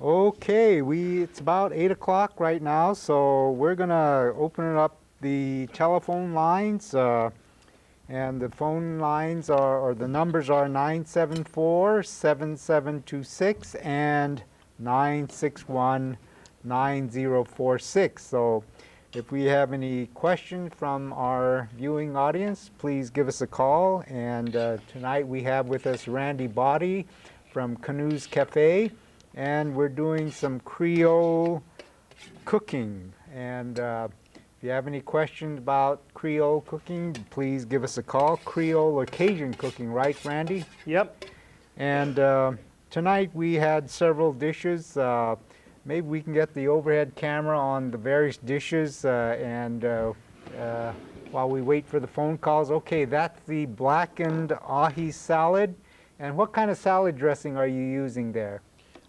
Okay, it's about 8 o'clock right now, so we're gonna open up the telephone lines, and the phone lines or the numbers are 974-7726 and 961-9046. So if we have any questions from our viewing audience, please give us a call. And tonight we have with us Randy Body from Canoes Cafe, and we're doing some Creole cooking. And if you have any questions about Creole cooking, please give us a call. Creole or Cajun cooking, right, Randy? Yep. And tonight we had several dishes. Maybe we can get the overhead camera on the various dishes while we wait for the phone calls. Okay, that's the blackened ahi salad. And what kind of salad dressing are you using there?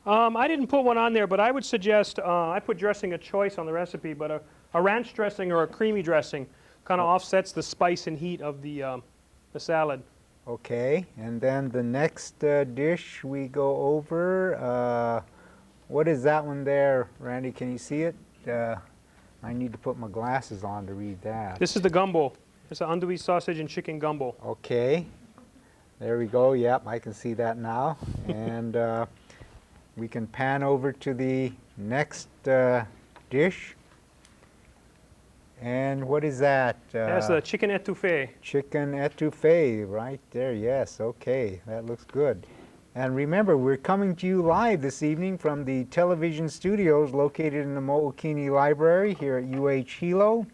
I didn't put one on there, but I would suggest, I put dressing a choice on the recipe, but a ranch dressing or a creamy dressing kind of offsets the spice and heat of the salad. Okay, and then the next dish we go over, what is that one there, Randy? Can you see it? I need to put my glasses on to read that. This is the gumbo. It's an andouille sausage and chicken gumbo. Okay, there we go. Yep, I can see that now. And we can pan over to the next dish. And what is that? That's the chicken etouffee. Chicken etouffee, right there. Yes, okay, that looks good. And remember, we're coming to you live this evening from the television studios located in the Mo'okini Library here at UH Hilo.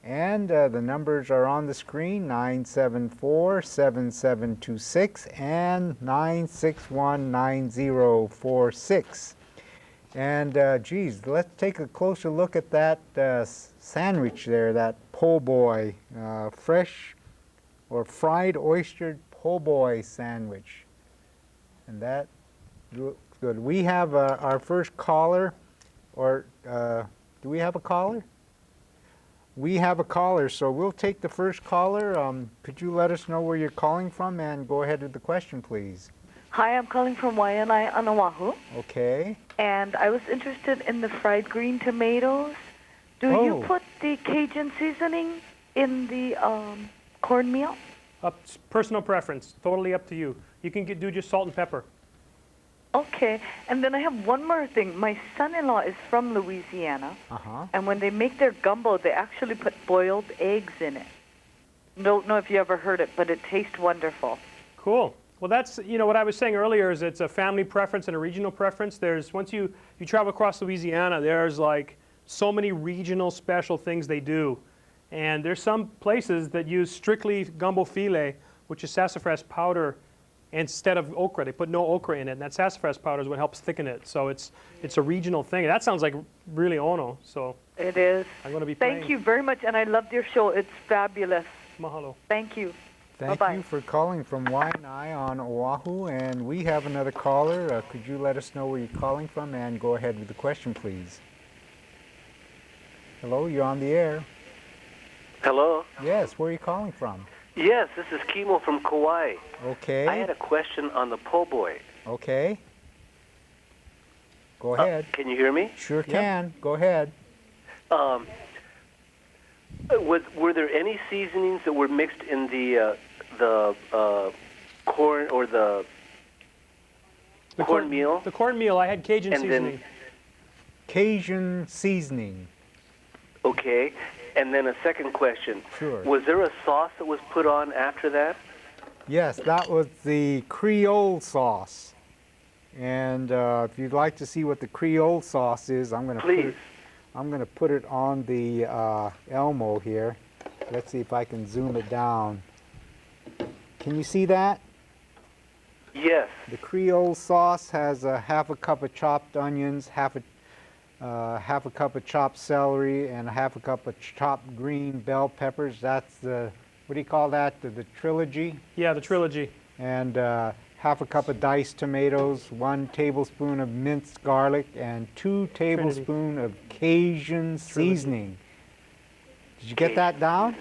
And the numbers are on the screen, 974-7726 and 961-9046. And geez, let's take a closer look at that sandwich there, that po' boy, fresh or fried oyster po' boy sandwich. And that looks good. We have our first caller, or do we have a caller? We have a caller, so we'll take the first caller. Could you let us know where you're calling from and go ahead with the question, please? Hi, I'm calling from Waianae on Oahu, Okay. and I was interested in the fried green tomatoes. Do you put the Cajun seasoning in the cornmeal? Personal preference, totally up to you. You can do just salt and pepper. Okay, and then I have one more thing. My son-in-law is from Louisiana, and when they make their gumbo, they actually put boiled eggs in it. Don't know if you ever heard it, but it tastes wonderful. Cool. Well, that's, you know, what I was saying earlier is it's a family preference and a regional preference. There's, once you travel across Louisiana, there's like so many regional special things they do. And there's some places that use strictly gumbo filet, which is sassafras powder, instead of okra. They put no okra in it, and that sassafras powder is what helps thicken it. So it's a regional thing. That sounds like really ono. So it is. I'm going to be Thank you very much, and I loved your show. It's fabulous. Mahalo. Thank you. Thank Bye-bye. you for calling from Waianae on Oahu, and we have another caller. Could you let us know where you're calling from and go ahead with the question, please? Hello, you're on the air. Hello? Yes, where are you calling from? Yes, this is Kimo from Kauai. Okay. I had a question on the po' boy. Okay. Go ahead. Can you hear me? Sure can. Go ahead. Were there any seasonings that were mixed in the corn or the cornmeal? The cornmeal, I had Cajun And seasoning. then- Cajun seasoning. Okay. And then a second question. Sure. Was there a sauce that was put on after that? Yes, that was the Creole sauce. And if you'd like to see what the Creole sauce is, I'm going to put it on the Elmo here. Let's see if I can zoom it down. Can you see that? Yes. The Creole sauce has half a cup of chopped onions, half a half a cup of chopped celery, and a half a cup of chopped green bell peppers. That's the, what do you call that? The trilogy? Yeah, the trilogy. And half a cup of diced tomatoes, 1 tablespoon of minced garlic, and 2 tablespoons of Cajun seasoning. Did you get that down?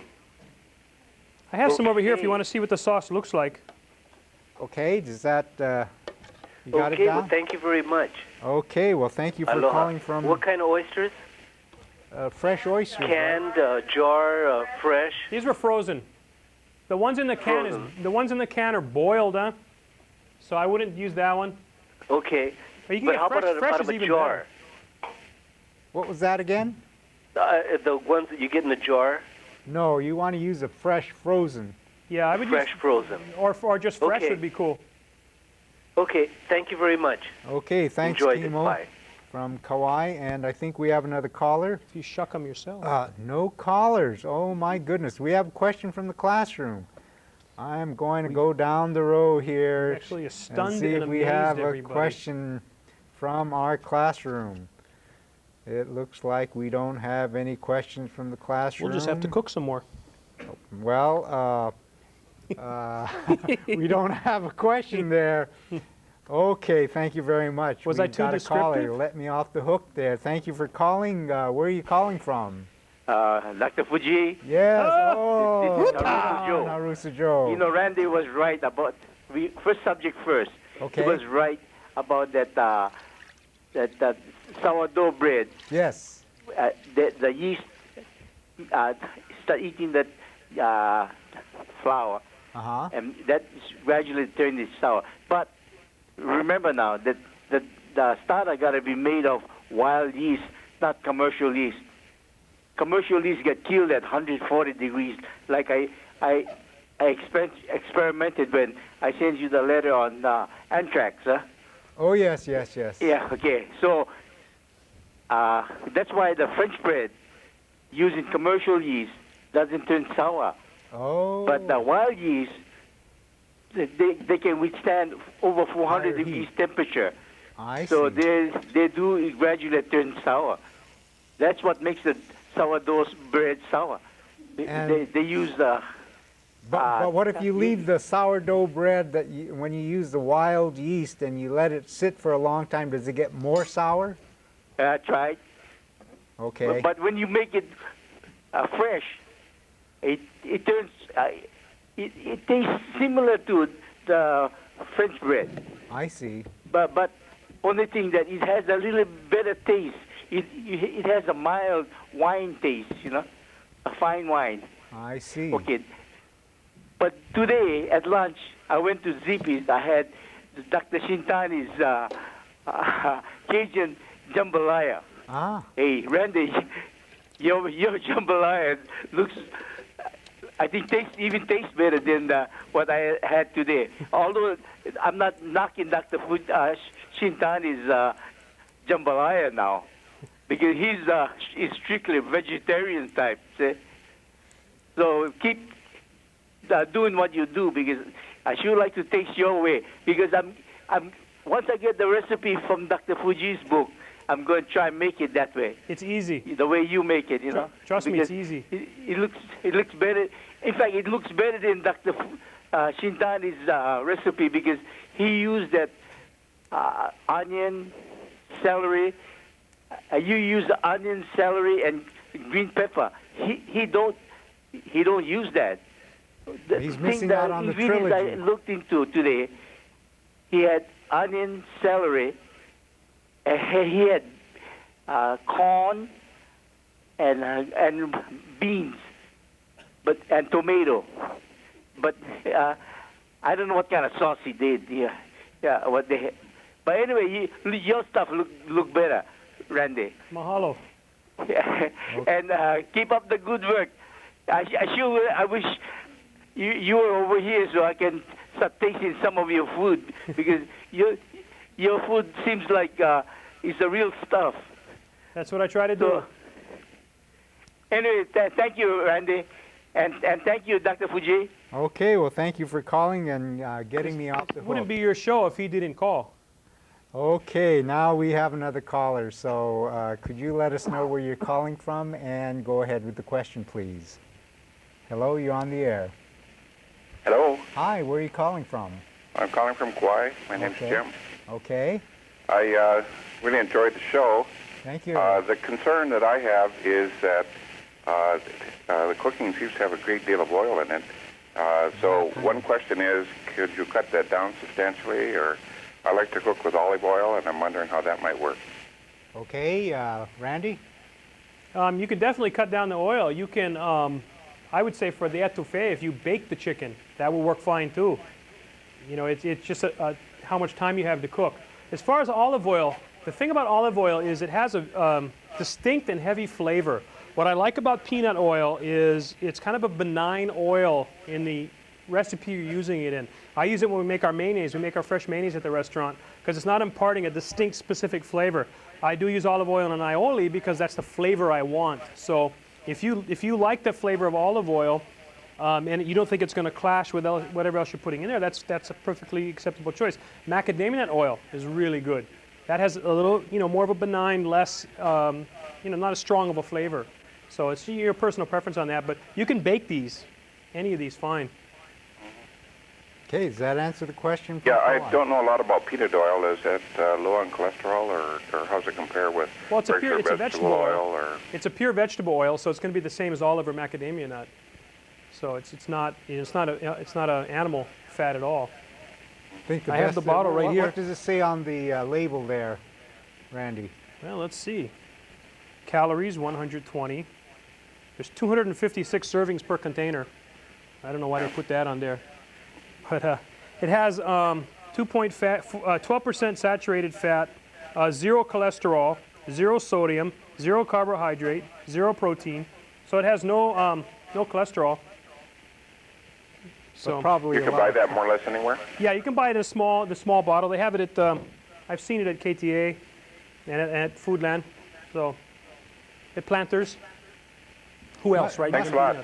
I have some over here if you want to see what the sauce looks like. Okay, does that, you got it Okay, down? well, thank you very much. Okay, well, thank you for Aloha. calling from What kind of oysters? fresh oysters. Canned, jar, fresh? These were frozen. The ones in the can are boiled, huh? So I wouldn't use that one. Okay. Or you can But get how fresh, about fresh out is of a even jar? better. What was that again? The ones that you get in the jar? No, you want to use a fresh frozen. Yeah, I would Fresh use, frozen. or just fresh Okay. would be cool. Okay, thank you very much. Okay, thanks, Enjoyed it. Timo, Bye. from Kauai. And I think we have another caller. If you shuck them yourself. No callers. Oh, my goodness. We have a question from the classroom. I'm going to go down the row here Actually, and stunned see and if we amazed have a everybody. question from our classroom. It looks like we don't have any questions from the classroom. We'll just have to cook some more. Well, we don't have a question there. Okay, thank you very much. Was We I too got a caller. descriptive? Let me off the hook there. Thank you for calling. Where are you calling from? Dr. Fuji, Yes. this is Harusu down, Joe. Harusu Joe. You know, Randy was right about first subject first. Okay. He was right about that sourdough bread. Yes. The yeast start eating that flour, and that gradually turned it sour. But remember now that the starter got to be made of wild yeast, not commercial yeast. Commercial yeast get killed at 140 degrees, like I experimented when I sent you the letter on anthrax. Huh? Oh, yes, yes, yes. Yeah, okay. So that's why the French bread using commercial yeast doesn't turn sour. Oh. But the wild yeast, they can withstand over 400 Higher degrees heat. temperature. I So see. they do gradually turn sour. That's what makes the sourdough bread sour. And- They use the... But what if you leave the sourdough bread when you use the wild yeast and you let it sit for a long time, does it get more sour? That's right. Okay. But when you make it fresh, it turns... it tastes similar to the French bread. I see. But only thing that it has a little better taste. It has a mild wine taste, you know, a fine wine. I see. Okay. But today at lunch, I went to Zippy's. I had Dr. Shintani's Cajun jambalaya. Ah. Hey, Randy, your jambalaya looks, I think, tastes better than what I had today. Although I'm not knocking Dr. Shintani's jambalaya now, because he's strictly vegetarian type. See? So keep doing what you do, because I sure like to taste your way. Because I'm once I get the recipe from Dr. Fuji's book, I'm going to try and make it that way. It's easy. The way you make it, you know. Trust me, it's Because easy. It looks better. In fact, it looks better than Dr. Shintani's recipe, because he used that onion, celery. You use the onion, celery, and green pepper. He don't use that. He's missing out on the ingredients trilogy. I looked into today, he had onion, celery, he had corn and beans, and tomato. But I don't know what kind of sauce he did. Yeah, what they had. But anyway, your stuff look better, Randy. Mahalo. And keep up the good work. I wish you were over here so I can start tasting some of your food, because your food seems like it's the real stuff. That's what I try to do. So, anyway, thank you, Randy, and thank you, Dr. Fuji. Okay, well, thank you for calling and getting me off the hook. Wouldn't be your show if he didn't call. Okay, now we have another caller. So could you let us know where you're calling from and go ahead with the question, please? Hello, you're on the air. Hello, Hi, where are you calling from? I'm calling from Kauai. My name's Okay. Jim. Okay, I really enjoyed the show. thank you. The concern that I have is that the cooking seems to have a great deal of oil in it. So one question is, could you cut that down substantially? Or I like to cook with olive oil, and I'm wondering how that might work. Okay, Randy? You can definitely cut down the oil. You can, I would say for the etouffee, if you bake the chicken, that will work fine too. You know, it's just how much time you have to cook. As far as olive oil, the thing about olive oil is it has a distinct and heavy flavor. What I like about peanut oil is it's kind of a benign oil in the recipe you're using it in. I use it when we make our mayonnaise. We make our fresh mayonnaise at the restaurant because it's not imparting a distinct specific flavor. I do use olive oil in an aioli because that's the flavor I want. So if you like the flavor of olive oil and you don't think it's going to clash with whatever else you're putting in there, that's a perfectly acceptable choice. Macadamia nut oil is really good. That has a little, more of a benign, less, not as strong of a flavor. So it's your personal preference on that, but you can bake these, any of these, fine. Okay, does that answer the question? From Yeah, I Kauai? don't know a lot about peanut oil. Is it low on cholesterol, or how does it compare with Well, it's a regular vegetable oil. Or It's a pure vegetable oil, so it's going to be the same as olive or macadamia nut. So it's not an animal fat at all. Think I have the bottle right here. What does it say on the label there, Randy? Well, let's see. Calories 120. There's 256 servings per container. I don't know why they put that on there, but it has 12% saturated fat, 0 cholesterol, 0 sodium, 0 carbohydrate, 0 protein. So it has no cholesterol. So probably you can buy that more or less anywhere? yeah, you can buy it in the small bottle. They have it at I've seen it at KTA and at Foodland. So at Planters. Who else, right? Thanks a lot.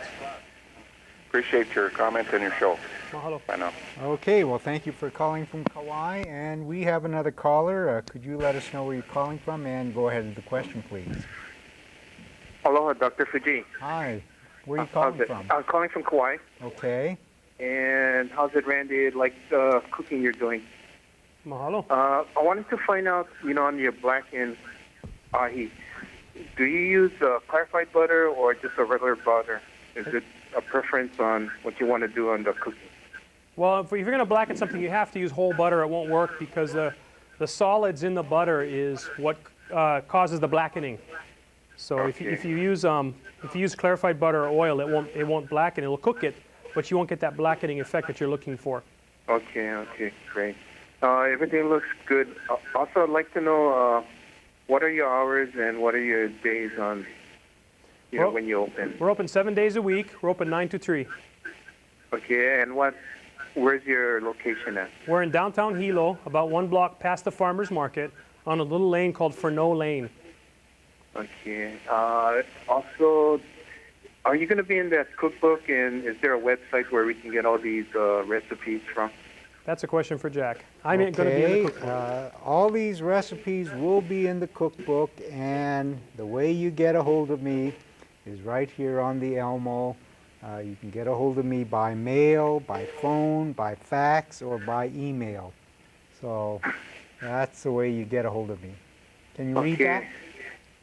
Appreciate your comments and your show. Mahalo. Bye now. Okay, well, thank you for calling from Kauai. And we have another caller. Could you let us know where you're calling from and go ahead with the question, please? Aloha, Dr. Fuji. Hi, where are you calling from? I'm calling from Kauai. Okay. And how's it, Randy? Like the cooking you're doing? Mahalo. I wanted to find out, on your blackened ahi, do you use clarified butter or just a regular butter? Is it a preference on what you want to do on the cooking? Well, if you're going to blacken something, you have to use whole butter. It won't work because the solids in the butter is what causes the blackening. So Okay. if you use clarified butter or oil, it won't blacken. It'll cook it, but you won't get that blackening effect that you're looking for. Okay, great. Everything looks good. Also, I'd like to know what are your hours and what are your days on, Well, when you open? We're open 7 days a week. We're open 9 to 3. Okay, and where's your location at? We're in downtown Hilo, about 1 block past the farmer's market, on a little lane called Furneaux Lane. Okay. Also, are you going to be in that cookbook, and is there a website where we can get all these recipes from? That's a question for Jack. I'm going to be in the cookbook. All these recipes will be in the cookbook, and the way you get a hold of me is right here on the Elmo. You can get a hold of me by mail, by phone, by fax, or by email. So that's the way you get a hold of me. Can you read that?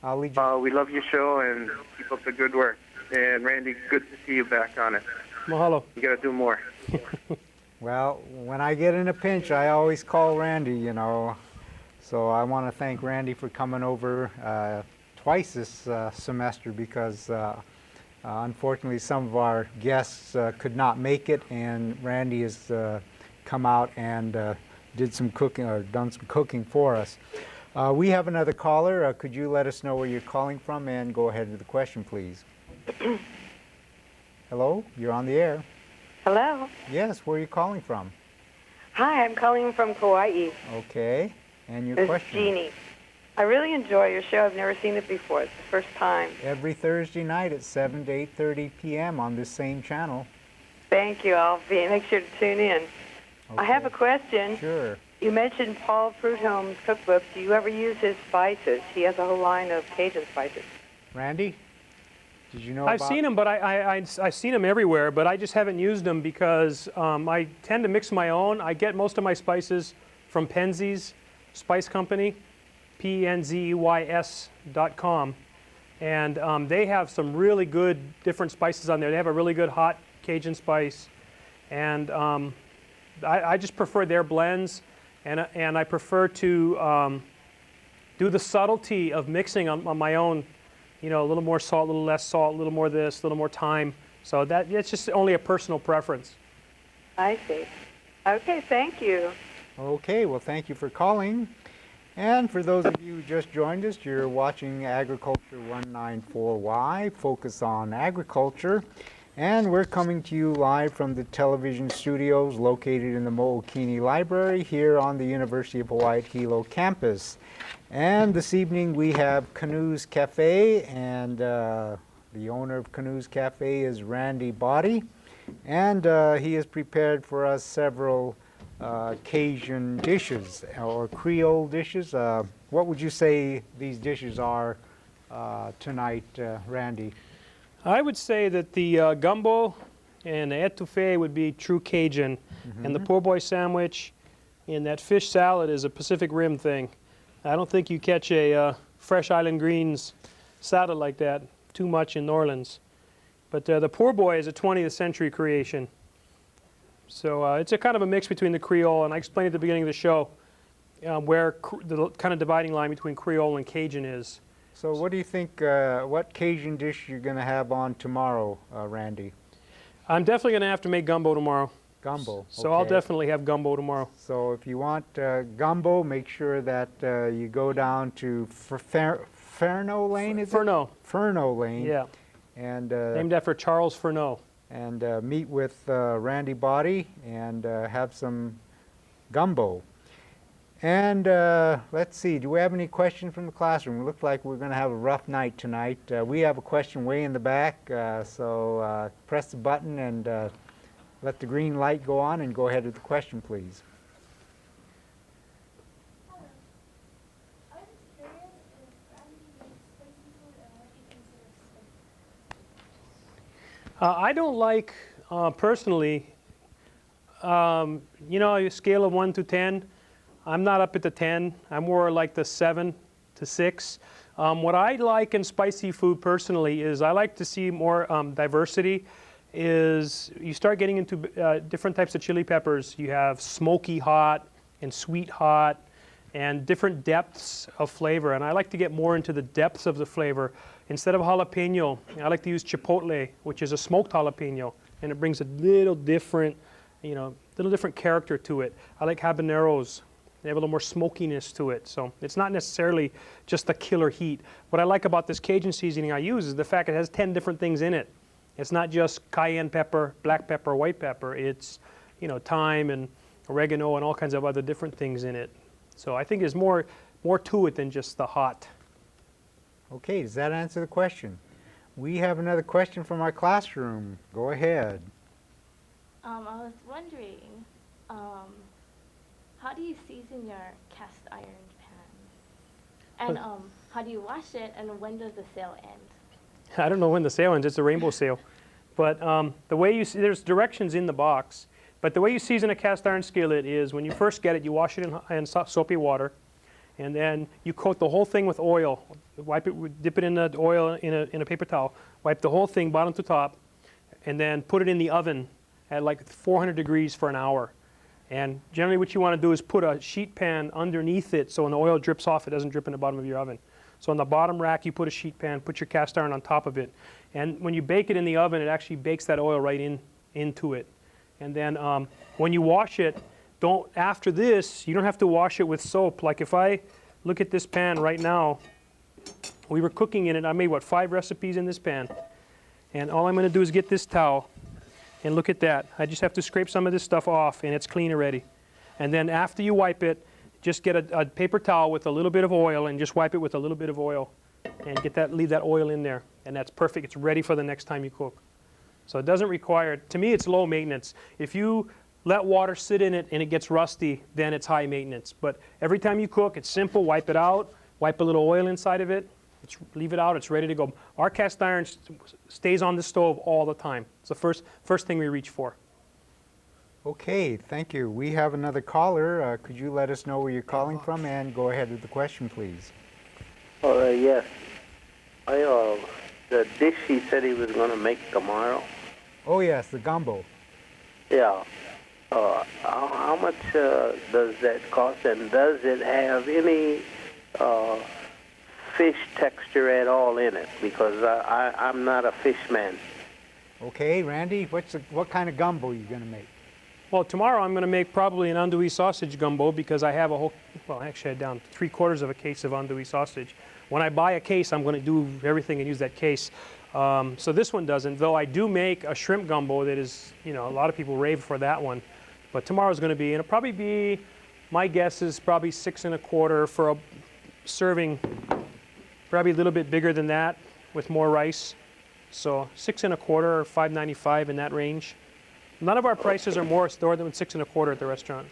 I'll lead you. We love your show, and keep up the good work. And Randy, good to see you back on it. Mahalo. You got to do more. Well, when I get in a pinch, I always call Randy, So I want to thank Randy for coming over twice this semester because unfortunately some of our guests could not make it, and Randy has come out and did some cooking or done some cooking for us. We have another caller. Could you let us know where you're calling from and go ahead with the question, please? Hello, you're on the air. Hello. Yes, where are you calling from? Hi, I'm calling from Kauai. Okay, and your This is question? Jeannie. I really enjoy your show. I've never seen it before. It's the first time. Every Thursday night at 7 to 8:30 p.m. on this same channel. Thank you. I'll make sure to tune in. I have a question. Sure. You mentioned Paul Prudhomme's cookbook. Do you ever use his spices? He has a whole line of Cajun spices. Randy, did you know I've about? seen them, but I've seen them everywhere, but I just haven't used them because I tend to mix my own. I get most of my spices from Penzeys Spice Company, PNZEYS.com, and they have some really good different spices on there. They have a really good hot Cajun spice, and I just prefer their blends, and I prefer to do the subtlety of mixing on my own. You know, a little more salt, a little less salt, a little more this, a little more thyme. So that's just only a personal preference. I see. Okay, thank you. Okay, well, thank you for calling. And for those of you who just joined us, you're watching Agriculture 194Y, Focus on Agriculture. And we're coming to you live from the television studios located in the Mo'okini Library here on the University of Hawaii at Hilo campus. And this evening we have Canoes Cafe, and the owner of Canoes Cafe is Randy Body. And he has prepared for us several Cajun dishes or Creole dishes. What would you say these dishes are tonight, Randy? I would say that the gumbo and the etouffee would be true Cajun, and the poor boy sandwich and that fish salad is a Pacific Rim thing. I don't think you catch a fresh island greens salad like that too much in New Orleans. But the poor boy is a 20th century creation. So it's a kind of a mix between the Creole, and I explained at the beginning of the show where the kind of dividing line between Creole and Cajun is. So what do you think, what Cajun dish you're going to have on tomorrow, Randy? I'm definitely going to have to make gumbo tomorrow. Gumbo. So okay. I'll definitely have gumbo tomorrow. So if you want gumbo, make sure that you go down to Ferno Lane, is Furneaux. it? Furneaux Lane. Yeah. And named after Charles Furneaux. And meet with Randy Body and have some gumbo. And let's see, do we have any questions from the classroom? It looks like we're going to have a rough night tonight. We have a question way in the back, so press the button and let the green light go on and go ahead with the question, please. I don't like, personally, you know, a scale of 1 to 10. I'm not up at the 10. I'm more like the 7 to 6. What I like in spicy food personally is I like to see more diversity. Is you start getting into different types of chili peppers. You have smoky hot and sweet hot and different depths of flavor. And I like to get more into the depths of the flavor. Instead of jalapeno, I like to use chipotle, which is a smoked jalapeno, and it brings a little different, you know, little different character to it. I like habaneros. They have a little more smokiness to it. So it's not necessarily just the killer heat. What I like about this Cajun seasoning I use is the fact it has 10 different things in it. It's not just cayenne pepper, black pepper, white pepper. It's, you know, thyme and oregano and all kinds of other different things in it. So I think there's more to it than just the hot. Okay, does that answer the question? We have another question from our classroom. Go ahead. I was wondering, how do you season your cast iron pan? And how do you wash it, and when does the sale end? I don't know when the sale ends. It's a rainbow sale. But the way you there's directions in the box. But the way you season a cast iron skillet is when you first get it, you wash it in soapy water, and then you coat the whole thing with oil. Wipe it, dip it in the oil in a paper towel. Wipe the whole thing bottom to top, and then put it in the oven at like 400 degrees for an hour. And generally, what you want to do is put a sheet pan underneath it, so when the oil drips off, it doesn't drip in the bottom of your oven. So on the bottom rack, you put a sheet pan, put your cast iron on top of it. And when you bake it in the oven, it actually bakes that oil right into it. And then when you wash it, after this, you don't have to wash it with soap. Like if I look at this pan right now, we were cooking in it. I made, 5 recipes in this pan. And all I'm going to do is get this towel, and look at that. I just have to scrape some of this stuff off, and it's clean already. And then after you wipe it, just get a paper towel with a little bit of oil and just wipe it with a little bit of oil and leave that oil in there. And that's perfect. It's ready for the next time you cook. So it doesn't require, to me it's low maintenance. If you let water sit in it and it gets rusty, then it's high maintenance. But every time you cook, it's simple. Wipe it out, wipe a little oil inside of it, leave it out, it's ready to go. Our cast iron stays on the stove all the time. It's the first thing we reach for. Okay, thank you. We have another caller. Could you let us know where you're calling from and go ahead with the question, please? Yes. The dish he said he was going to make tomorrow. Oh yes, the gumbo. Yeah. How much does that cost, and does it have any fish texture at all in it? Because I'm not a fish man. Okay, Randy, what kind of gumbo are you going to make? Well, tomorrow I'm going to make probably an andouille sausage gumbo because I have a whole, well, actually I had down 3/4 of a case of andouille sausage. When I buy a case, I'm going to do everything and use that case. So this one doesn't, though I do make a shrimp gumbo that is, a lot of people rave for that one. But tomorrow's going to be, and it'll probably be, my guess is probably 6 1/4 for a serving, probably a little bit bigger than that with more rice. So 6 1/4 or $5.95 in that range. None of our prices are more store than 6 1/4 at the restaurant.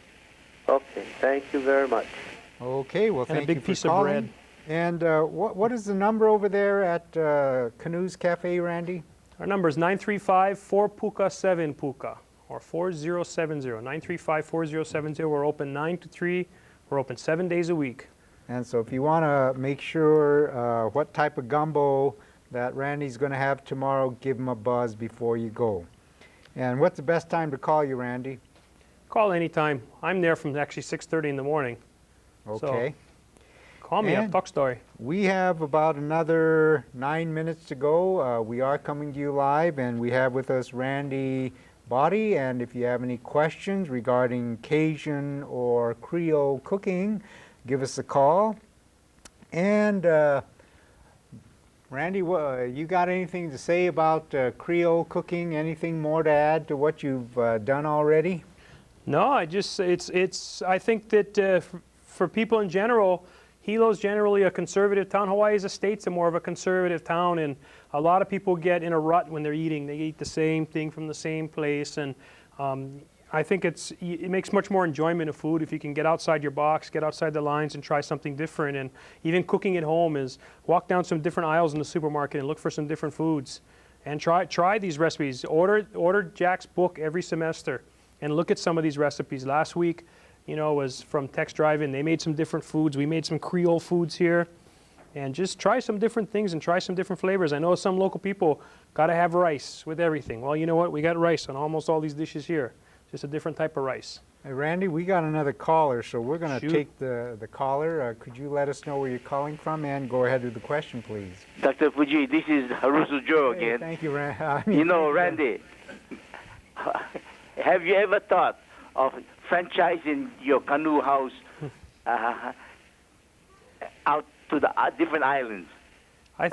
Okay, thank you very much. Okay, well, thank you for calling. And a big piece of bread. And what is the number over there at Canoes Cafe, Randy? Our number is 935-4-PUCA-7-PUCA, or 4070, 935-4070. We're open 9 to 3. We're open 7 days a week. And so if you want to make sure what type of gumbo that Randy's going to have tomorrow, give him a buzz before you go. And what's the best time to call you, Randy? Call anytime. I'm there from actually 6:30 in the morning. Okay. So call me up, talk story. We have about another 9 minutes to go. We are coming to you live, and we have with us Randy Body. And if you have any questions regarding Cajun or Creole cooking, give us a call. And Randy, you got anything to say about Creole cooking? Anything more to add to what you've done already? No, I think that for people in general, Hilo's generally a conservative town. Hawaii as a state's more of a conservative town, and a lot of people get in a rut when they're eating. They eat the same thing from the same place, and I think it makes much more enjoyment of food if you can get outside your box, get outside the lines, and try something different. And even cooking at home is walk down some different aisles in the supermarket and look for some different foods, and try these recipes. Order Jack's book every semester, and look at some of these recipes. Last week, was from Tex Drive-In. They made some different foods. We made some Creole foods here, and just try some different things and try some different flavors. I know some local people got to have rice with everything. Well, you know what? We got rice on almost all these dishes here. Just a different type of rice. Hey, Randy, we got another caller, so we're going to take the caller. Could you let us know where you're calling from and go ahead with the question, please? Dr. Fuji, this is Harusu Joe again. Thank you, Randy. Randy, have you ever thought of franchising your canoe house out to the different islands? I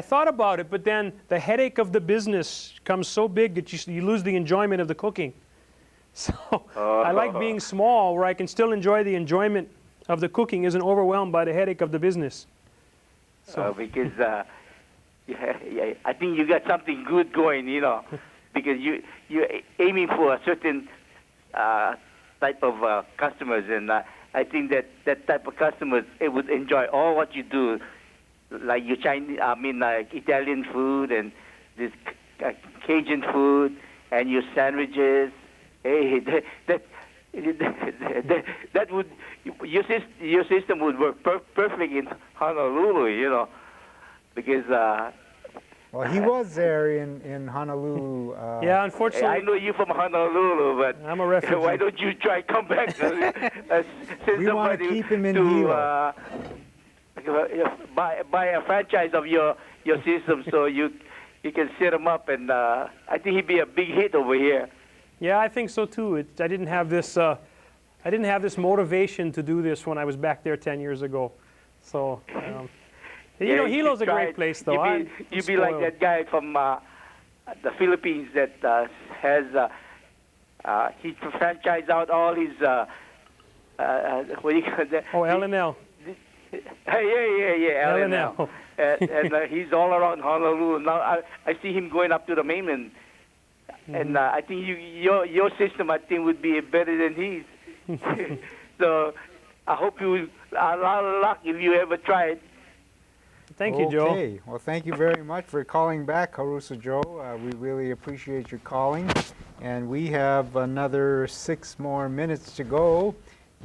thought about it, but then the headache of the business comes so big that you lose the enjoyment of the cooking. So I like being small where I can still enjoy the enjoyment of the cooking, isn't overwhelmed by the headache of the business. So because I think you got something good going, because you're aiming for a certain type of customers, and I think that type of customers, it would enjoy all what you do, like your like Italian food and this Cajun food and your sandwiches. Hey, that would your system would work perfect in Honolulu, because. Well, he was there in Honolulu. Yeah, unfortunately. I know you from Honolulu, but I'm a refugee. Why don't you try come back? We want to keep him in Hilo. Buy a franchise of your system so you can set him up, and I think he'd be a big hit over here. Yeah, I think so too. I didn't have this motivation to do this when I was back there 10 years ago. So. Hilo's a great place, though. You'd be like that guy from the Philippines that has he franchised out all his what do you call that? Oh, L&L. Yeah, L&L. And he's all around Honolulu now. I see him going up to the mainland. And I think your system, I think, would be better than his. So I hope you a lot of luck if you ever try it. Thank you, Joe. Okay. Well, thank you very much for calling back, Harusa Joe. We really appreciate your calling. And we have another 6 more minutes to go.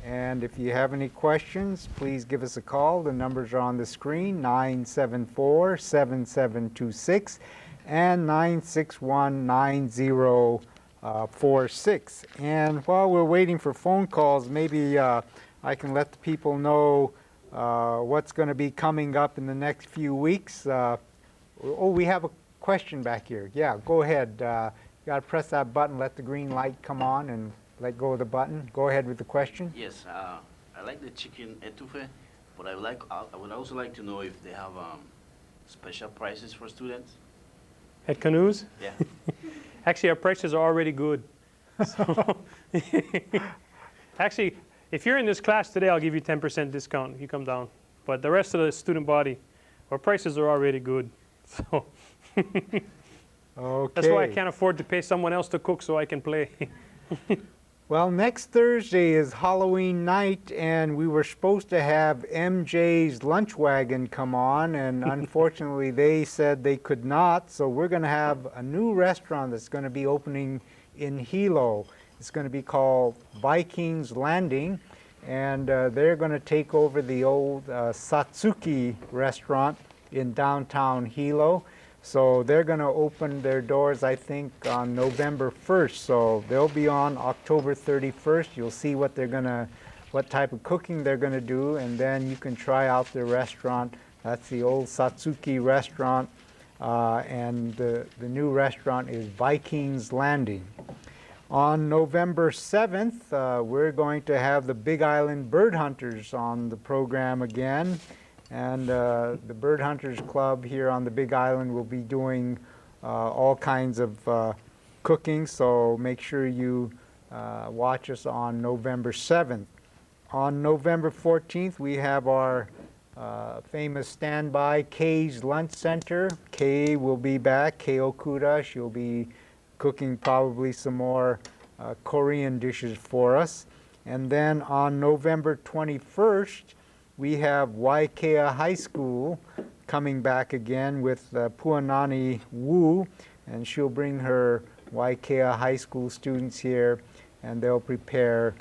And if you have any questions, please give us a call. The numbers are on the screen, 974-7726 and 961-9046. And while we're waiting for phone calls, maybe I can let the people know what's going to be coming up in the next few weeks. We have a question back here. Yeah, go ahead. You got to press that button, let the green light come on, and let go of the button. Go ahead with the question. Yes, I like the chicken etouffee, but I would also like to know if they have special prices for students. At Canoes? Yeah. Actually, our prices are already good. So actually, if you're in this class today, I'll give you 10% discount if you come down. But the rest of the student body, our prices are already good. So Okay. that's why I can't afford to pay someone else to cook so I can play. Well, next Thursday is Halloween night, and we were supposed to have MJ's Lunch Wagon come on, and unfortunately they said they could not, so we're going to have a new restaurant that's going to be opening in Hilo. It's going to be called Vikings Landing, and they're going to take over the old Satsuki restaurant in downtown Hilo. So they're going to open their doors, I think, on November 1st. So they'll be on October 31st. You'll see what type of cooking they're going to do, and then you can try out their restaurant. That's the old Satsuki restaurant, and the new restaurant is Vikings Landing. On November 7th, we're going to have the Big Island Bird Hunters on the program again. And the Bird Hunters Club here on the Big Island will be doing all kinds of cooking, so make sure you watch us on November 7th. On November 14th, we have our famous standby Kay's Lunch Center. Kay will be back, Kay Okuda. She'll be cooking probably some more Korean dishes for us. And then on November 21st, we have Waikea High School coming back again with Puanani Wu, and she'll bring her Waikea High School students here, and they'll prepare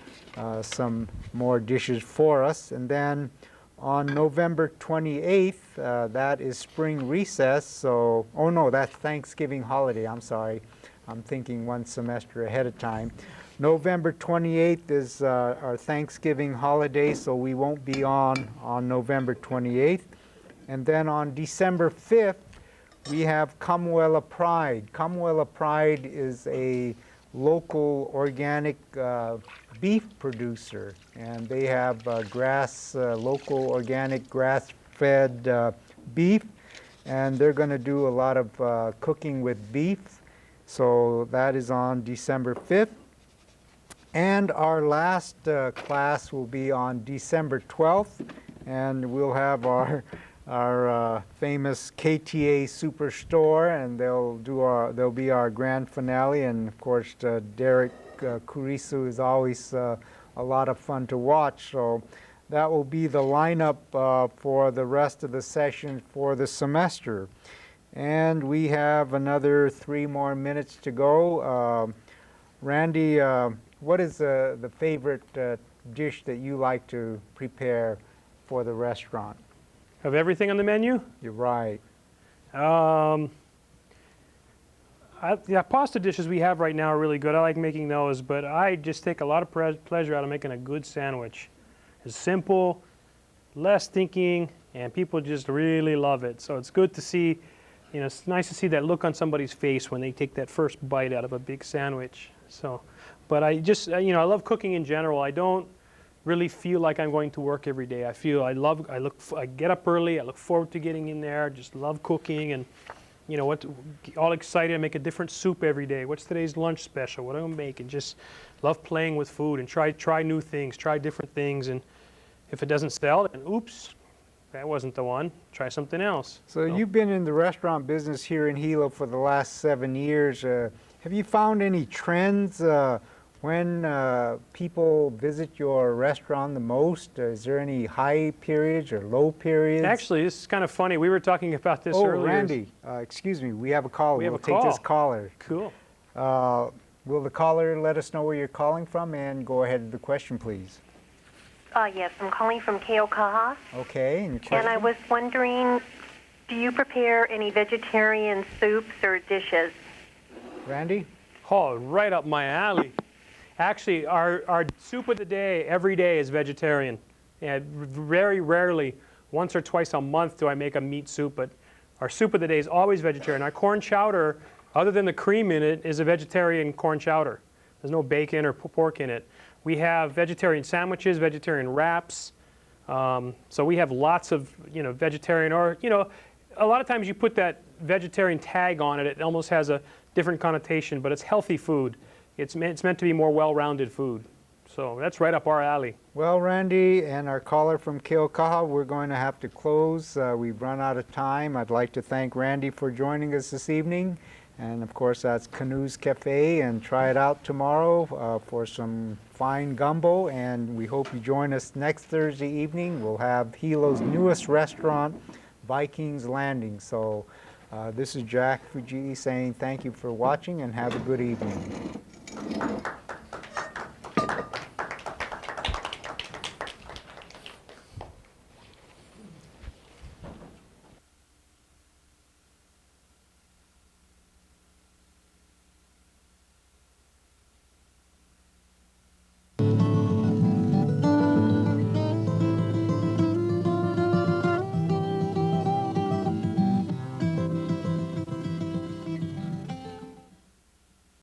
some more dishes for us. And then on November 28th, that is spring recess, so, oh no, that's Thanksgiving holiday, I'm sorry. I'm thinking one semester ahead of time. November 28th is our Thanksgiving holiday, so we won't be on November 28th. And then on December 5th, we have Kamuela Pride. Kamuela Pride is a local organic beef producer, and they have local organic grass-fed beef, and they're going to do a lot of cooking with beef. So that is on December 5th. And our last class will be on December 12th, and we'll have our famous KTA Superstore, and they'll be our grand finale. And of course, Derek Kurisu is always a lot of fun to watch. So that will be the lineup for the rest of the session for the semester. And we have another 3 more minutes to go. Randy, what is the favorite dish that you like to prepare for the restaurant? Of everything on the menu? You're right. Yeah, pasta dishes we have right now are really good. I like making those, but I just take a lot of pleasure out of making a good sandwich. It's simple, less thinking, and people just really love it. So it's good to see, it's nice to see that look on somebody's face when they take that first bite out of a big sandwich. So, but I just, I love cooking in general. I don't really feel like I'm going to work every day. I get up early, I look forward to getting in there, just love cooking, and all excited. I make a different soup every day. What's today's lunch special? What am I going to make? And just love playing with food and try new things, try different things. And if it doesn't sell, then oops, that wasn't the one. Try something else. So you've been in the restaurant business here in Hilo for the last 7 years. Have you found any trends when people visit your restaurant the most? Is there any high periods or low periods? Actually, this is kind of funny. We were talking about this earlier. Oh, Randy, excuse me. We have a call. We have We'll a take this call. caller. Cool. Will the caller let us know where you're calling from and go ahead with the question, please? Yes, I'm calling from Keokaha. Okay, and your question? And I was wondering, do you prepare any vegetarian soups or dishes? Randy? Oh, right up my alley. Actually, our soup of the day every day is vegetarian. And very rarely, once or twice a month, do I make a meat soup, but our soup of the day is always vegetarian. Our corn chowder, other than the cream in it, is a vegetarian corn chowder. There's no bacon or pork in it. We have vegetarian sandwiches, vegetarian wraps. So we have lots of, vegetarian, or, a lot of times you put that vegetarian tag on it, it almost has a different connotation, but it's healthy food. It's meant to be more well-rounded food. So that's right up our alley. Well, Randy and our caller from Keokaha, we're going to have to close. We've run out of time. I'd like to thank Randy for joining us this evening. And of course, that's Canoes Cafe, and try it out tomorrow for some fine gumbo. And we hope you join us next Thursday evening. We'll have Hilo's newest restaurant, Vikings Landing. So this is Jack Fujii saying thank you for watching and have a good evening.